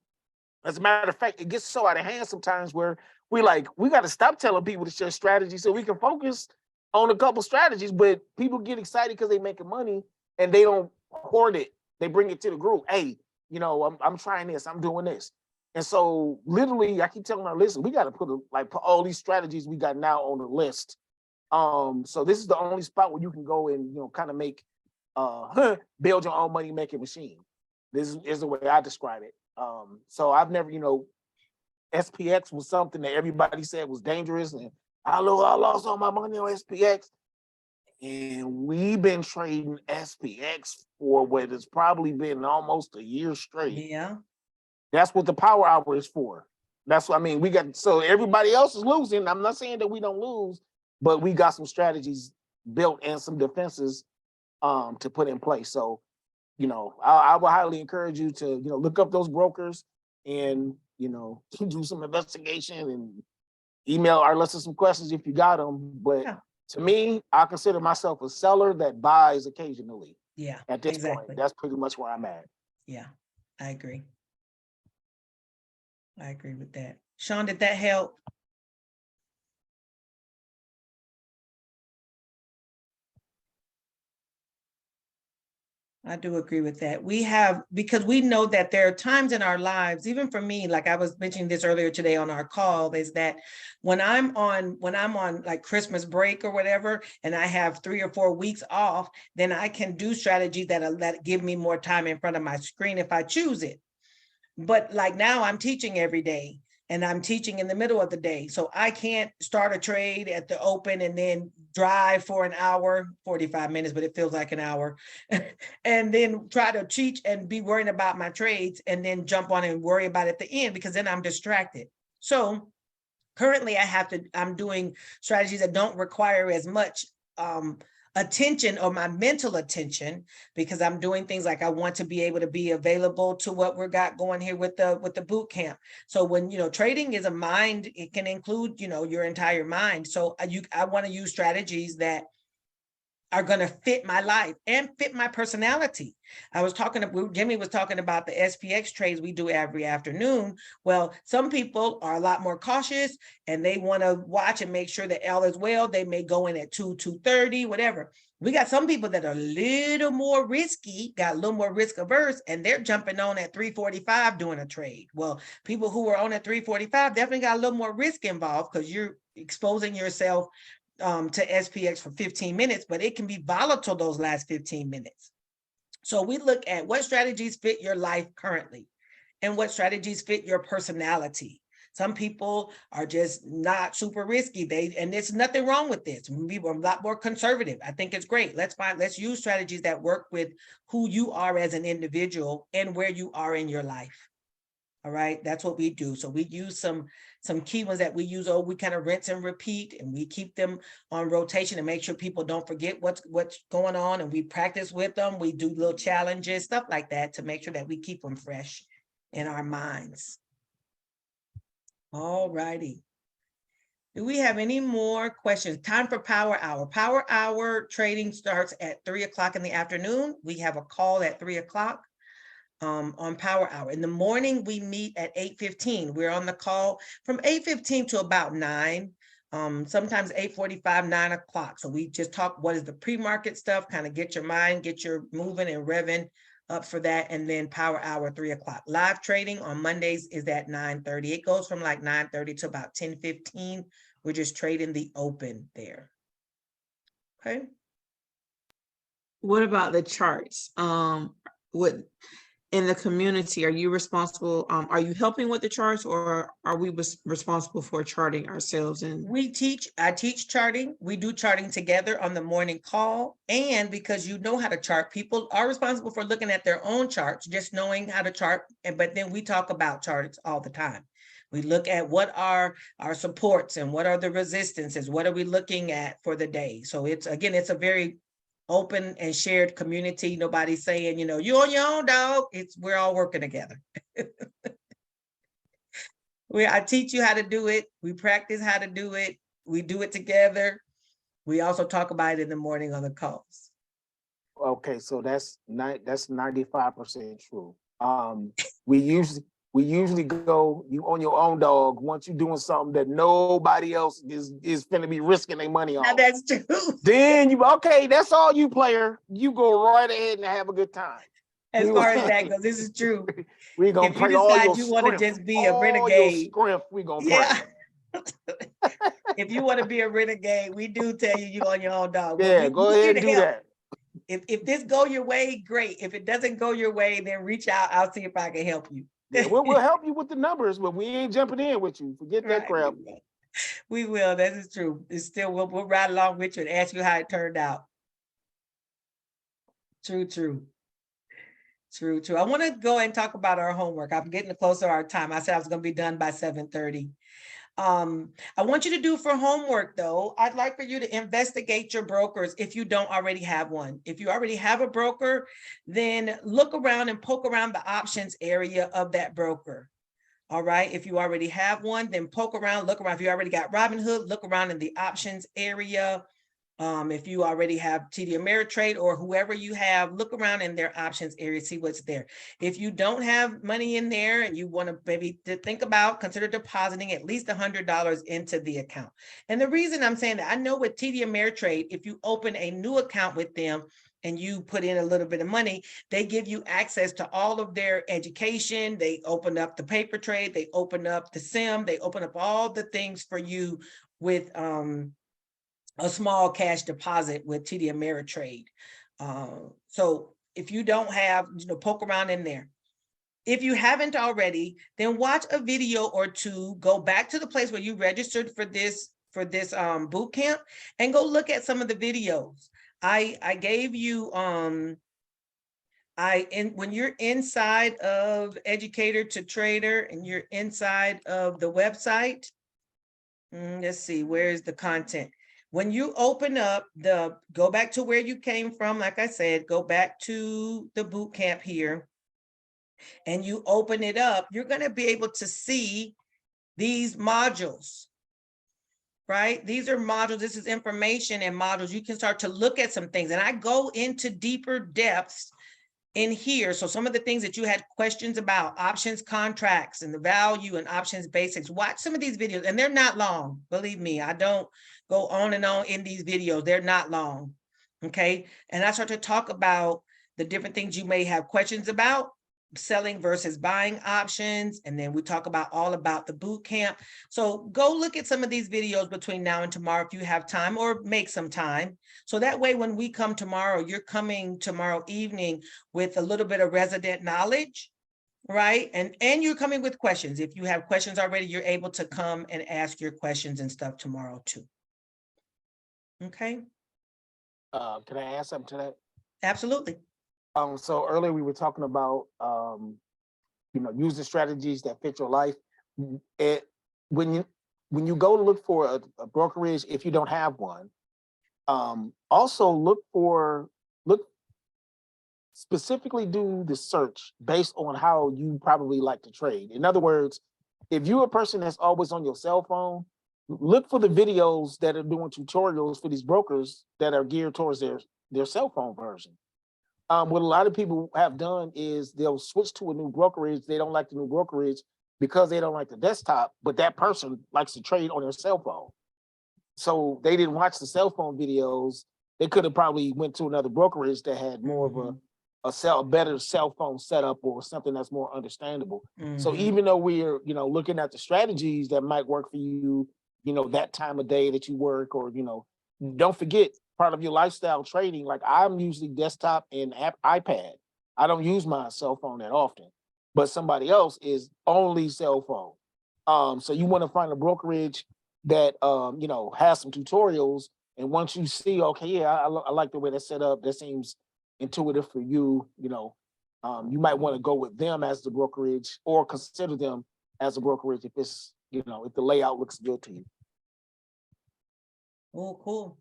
As a matter of fact, it gets so out of hand sometimes where we got to stop telling people to share strategies so we can focus on a couple strategies, but people get excited because they're making money and they don't hoard it. They bring it to the group. Hey, I'm trying this, I'm doing this. And so literally I keep telling our listeners, we got to put all these strategies we got now on the list. So this is the only spot where you can go and, kind of make, build your own money making machine. This is the way I describe it. So I've never, SPX was something that everybody said was dangerous, and I lost all my money on SPX. And we've been trading SPX for what it's probably been almost a year straight. Yeah. That's what the Power Hour is for. That's what I mean. So everybody else is losing. I'm not saying that we don't lose, but we got some strategies built and some defenses to put in place. So, I would highly encourage you to, look up those brokers and, do some investigation and email Arlissa some questions if you got them. But to me, I consider myself a seller that buys occasionally. Yeah. At this point, that's pretty much where I'm at. Yeah, I agree. I agree with that. Sean, did that help? I do agree with that. Because we know that there are times in our lives, even for me, like I was mentioning this earlier today on our call, is that when I'm on like Christmas break or whatever, and I have 3 or 4 weeks off, then I can do strategies that give me more time in front of my screen if I choose it. But like now I'm teaching every day, and I'm teaching in the middle of the day. So I can't start a trade at the open and then drive for an hour, 45 minutes, but it feels like an hour, and then try to teach and be worrying about my trades and then jump on and worry about it at the end, because then I'm distracted. So currently I'm doing strategies that don't require as much attention, or my mental attention, because I'm doing things like I want to be able to be available to what we got going here with the boot camp. So when, trading is a mind, it can include, your entire mind. So I want to use strategies that are going to fit my life and fit my personality. Jimmy was talking about the SPX trades we do every afternoon. Well, some people are a lot more cautious and they want to watch and make sure that L is well. They may go in at 2:30, whatever. We got some people that are a little more risky, got a little more risk averse, and they're jumping on at 3:45 doing a trade. Well, people who are on at 3:45 definitely got a little more risk involved, because you're exposing yourself to SPX for 15 minutes, but it can be volatile those last 15 minutes. So we look at what strategies fit your life currently and what strategies fit your personality. Some people are just not super risky. And there's nothing wrong with this. People are a lot more conservative. I think it's great. Let's use strategies that work with who you are as an individual and where you are in your life. All right, that's what we do. So we use some key ones that we use. We kind of rinse and repeat, and we keep them on rotation and make sure people don't forget what's going on. And we practice with them. We do little challenges, stuff like that, to make sure that we keep them fresh in our minds. All righty. Do we have any more questions? Time for Power Hour. Power Hour trading starts at 3:00 in the afternoon. We have a call at 3:00. On Power Hour. In the morning, we meet at 8:15. We're on the call from 8:15 to about 9. Sometimes 8:45, 9 o'clock. So we just talk, what is the pre-market stuff, kind of get your mind, get your moving and revving up for that. And then power hour, 3 o'clock. Live trading on Mondays is at 9:30. It goes from like 9:30 to about 10:15. We're just trading the open there. Okay. What about the charts? What in the community, are you responsible? Are you helping with the charts, or are we responsible for charting ourselves? And I teach charting. We do charting together on the morning call. And because you know how to chart, people are responsible for looking at their own charts, just knowing how to chart. But then we talk about charts all the time. We look at what are our supports and what are the resistances. What are we looking at for the day? So it's, again, it's a very open and shared community. Nobody's saying, you know, you're on your own, dog. We're all working together. I teach you how to do it. We practice how to do it. We do it together. We also talk about it in the morning on the calls. Okay, so that's 95% true. We usually go, you on your own, dog, once you're doing something that nobody else is finna be risking their money on. Now that's true. Then okay, that's all you, player. You go right ahead and have a good time. As far as that goes, this is true. We gonna pray all your you want to just be a all renegade, your strength, we gonna yeah. pray. If you want to be a renegade, we do tell you on your own, dog. Yeah, go ahead and do that. If this go your way, great. If it doesn't go your way, then reach out. I'll see if I can help you. Yeah, we'll help you with the numbers, but we ain't jumping in with you. Forget that crap. We will. That is true. It's still, we'll ride along with you and ask you how it turned out. True. I want to go and talk about our homework. I'm getting closer to our time. I said I was going to be done by 7:30. I want you to do for homework, though. I'd like for you to investigate your brokers if you don't already have one. If you already have a broker, then look around and poke around the options area of that broker. All right. If you already have one, then poke around, look around. If you already got Robinhood, look around in the options area. If you already have TD Ameritrade or whoever you have, look around in their options area, see what's there. If you don't have money in there and you want to maybe think about, consider depositing at least $100 into the account. And the reason I'm saying that, I know with TD Ameritrade, if you open a new account with them and you put in a little bit of money, they give you access to all of their education. They open up the paper trade, they open up the SIM, they open up all the things for you with a small cash deposit with TD Ameritrade. So if you don't have, poke around in there. If you haven't already, then watch a video or two, go back to the place where you registered for this boot camp and go look at some of the videos. I gave you, when you're inside of Educator2Trader and you're inside of the website, let's see, where's the content? When you open up go back to where you came from, like I said, go back to the boot camp here, and you open it up, you're going to be able to see these modules, right? These are modules. This is information and modules. You can start to look at some things, and I go into deeper depths in here. So some of the things that you had questions about, options contracts and the value and options basics, watch some of these videos, and they're not long. Believe me, I don't go on and on in these videos. They're not long. Okay. And I start to talk about the different things you may have questions about, selling versus buying options. And then we talk about all about the boot camp. So go look at some of these videos between now and tomorrow if you have time, or make some time. So that way, when we come tomorrow, you're coming tomorrow evening with a little bit of resident knowledge, right? And you're coming with questions. If you have questions already, you're able to come and ask your questions and stuff tomorrow too. Okay. Can I add something to that? Absolutely. So earlier we were talking about, using strategies that fit your life. When you go to look for a brokerage, if you don't have one, also specifically do the search based on how you probably like to trade. In other words, if you're a person that's always on your cell phone, look for the videos that are doing tutorials for these brokers that are geared towards their cell phone version. What a lot of people have done is they'll switch to a new brokerage. They don't like the new brokerage because they don't like the desktop, but that person likes to trade on their cell phone. so they didn't watch the cell phone videos. They could have probably went to another brokerage that had more of a better cell phone setup or something that's more understandable. So even though we're, looking at the strategies that might work for you, that time of day that you work, or, don't forget part of your lifestyle trading. Like I'm usually desktop and iPad. I don't use my cell phone that often, but somebody else is only cell phone. So you want to find a brokerage that, has some tutorials. And once you see, okay, yeah, I like the way that's set up. That seems intuitive for you. You might want to go with them as the brokerage, or consider them as a brokerage if it's, if the layout looks good to you. Oh, cool.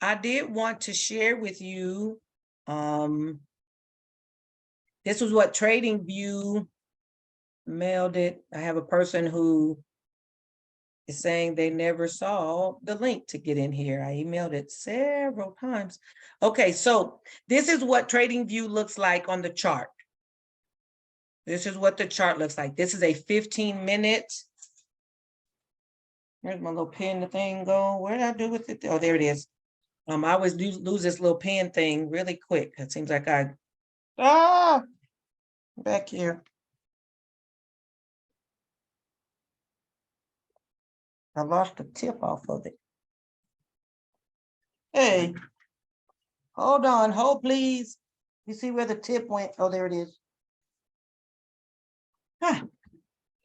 I did want to share with you, this was what TradingView mailed it. I have a person who is saying they never saw the link to get in here. I emailed it several times. Okay, so this is what TradingView looks like on the chart. This is what the chart looks like. This is a 15-minute. Here's my little pen, the thing go. Where did I do with it? Oh, there it is. I always lose this little pen thing really quick. It seems like back here. I lost the tip off of it. Hey, hold on, hold please. You see where the tip went? Oh, there it is. Huh.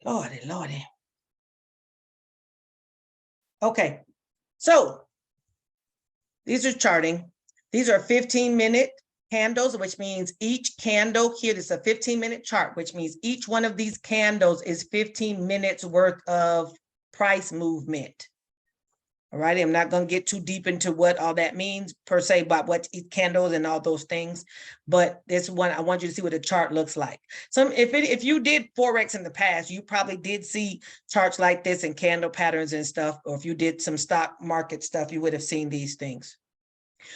Lordy, Lordy. Okay, so these are charting. These are 15-minute candles, which means each candle here, this is a 15-minute chart, which means each one of these candles is 15 minutes worth of price movement. All right, I'm not going to get too deep into what all that means per se, about what candles and all those things, but this one, I want you to see what a chart looks like. So if you did Forex in the past, you probably did see charts like this and candle patterns and stuff, or if you did some stock market stuff, you would have seen these things.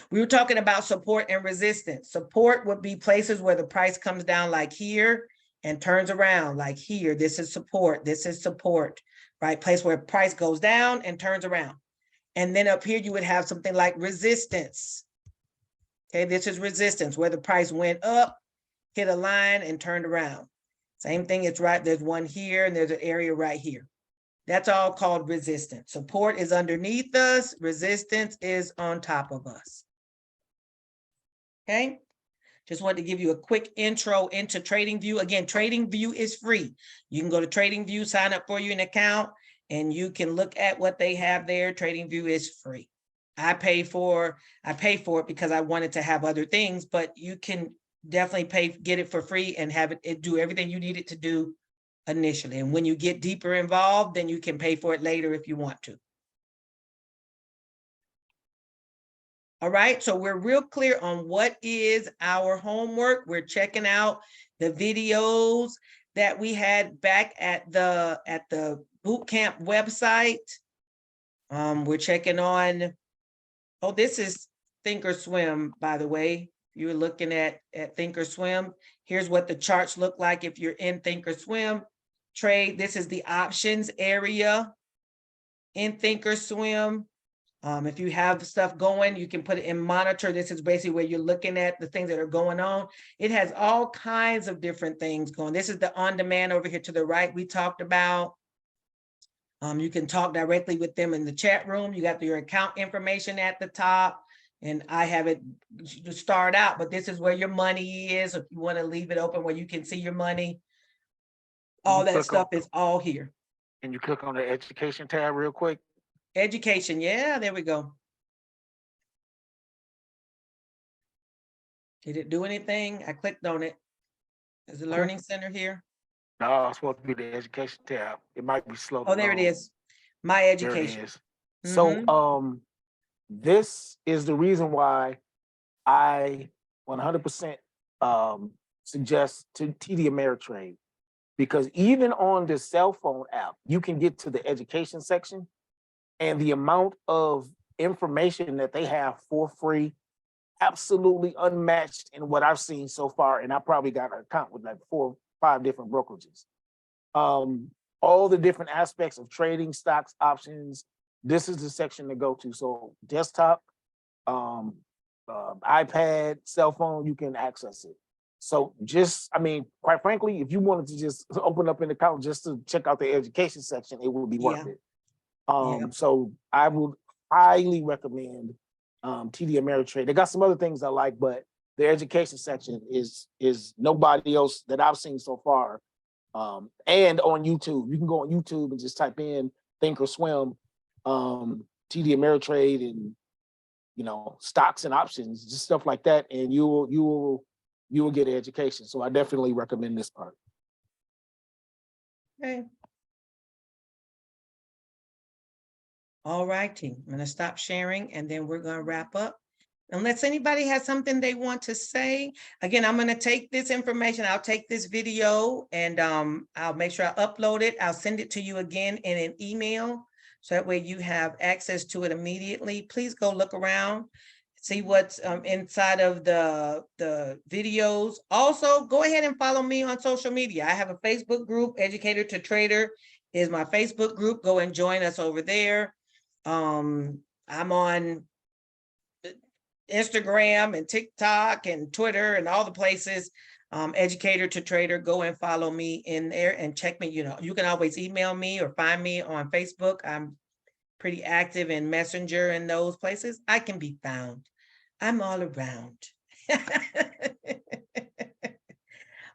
We were talking about support and resistance. Support would be places where the price comes down like here and turns around like here. This is support, right? Place where price goes down and turns around. And then up here, you would have something like resistance. Okay, this is resistance, where the price went up, hit a line and turned around. Same thing, it's right, there's one here and there's an area right here. That's all called resistance. Support is underneath us, resistance is on top of us. Okay, just wanted to give you a quick intro into TradingView. Again, TradingView is free. You can go to TradingView, sign up for an account, and you can look at what they have there. TradingView is free. I pay for it because I wanted to have other things, but you can definitely get it for free and have it do everything you need it to do initially. And when you get deeper involved, then you can pay for it later if you want to. All right, so we're real clear on what is our homework. We're checking out the videos that we had back at the Bootcamp website. We're checking on, oh, this is Thinkorswim, by the way. You're looking at Thinkorswim. Here's what the charts look like if you're in Thinkorswim. Trade, this is the options area in Thinkorswim. If you have stuff going, you can put it in monitor. This is basically where you're looking at the things that are going on. It has all kinds of different things going. This is the on-demand over here to the right we talked about. You can talk directly with them in the chat room. You got your account information at the top, and I have it to start out, but this is where your money is. If you want to leave it open where you can see your money, all that stuff is all here. Can you click on the education tab real quick? Education, yeah, there we go. Did it do anything? I clicked on it. Is the Learning Center here? No, it's supposed to be the education tab. It might be slow. Oh, there it is. My education. There it is. So this is the reason why I 100% suggest to TD Ameritrade, because even on the cell phone app, you can get to the education section, and the amount of information that they have for free, absolutely unmatched in what I've seen so far. And I probably got an account with like 4 or 5 different brokerages. All the different aspects of trading, stocks, options, this is the section to go to. So desktop, iPad, cell phone, you can access it. So just, I mean, quite frankly, if you wanted to just open up an account just to check out the education section, it would be worth Yeah. it. Yeah. So I would highly recommend TD Ameritrade. They got some other things I like, but the education section is nobody else that I've seen so far. And on YouTube, you can go on YouTube and just type in Think or Swim, TD Ameritrade, and stocks and options, just stuff like that, and you will get an education. So I definitely recommend this part. Okay. All righty, I'm gonna stop sharing and then we're gonna wrap up. Unless anybody has something they want to say. Again, I'm gonna take this information, I'll take this video and I'll make sure I upload it. I'll send it to you again in an email. So that way you have access to it immediately. Please go look around, see what's inside of the videos. Also, go ahead and follow me on social media. I have a Facebook group, Educator2Trader is my Facebook group. Go and join us over there. I'm on Instagram and TikTok and Twitter and all the places. Educator2Trader, go and follow me in there and check me. You can always email me or find me on Facebook. I'm pretty active in Messenger and those places. I can be found. I'm all around.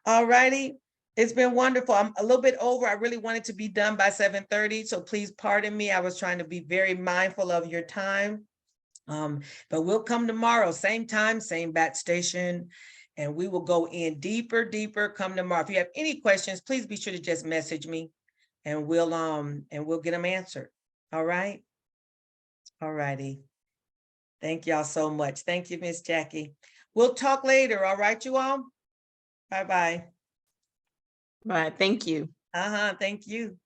All righty. It's been wonderful. I'm a little bit over. I really wanted to be done by 7:30. So please pardon me. I was trying to be very mindful of your time. But we'll come tomorrow, same time, same bat station, and we will go in deeper, come tomorrow. If you have any questions, please be sure to just message me and we'll get them answered. All right. All righty. Thank y'all so much. Thank you, Miss Jackie. We'll talk later. All right, you all. Bye-bye. Right, thank you. Thank you.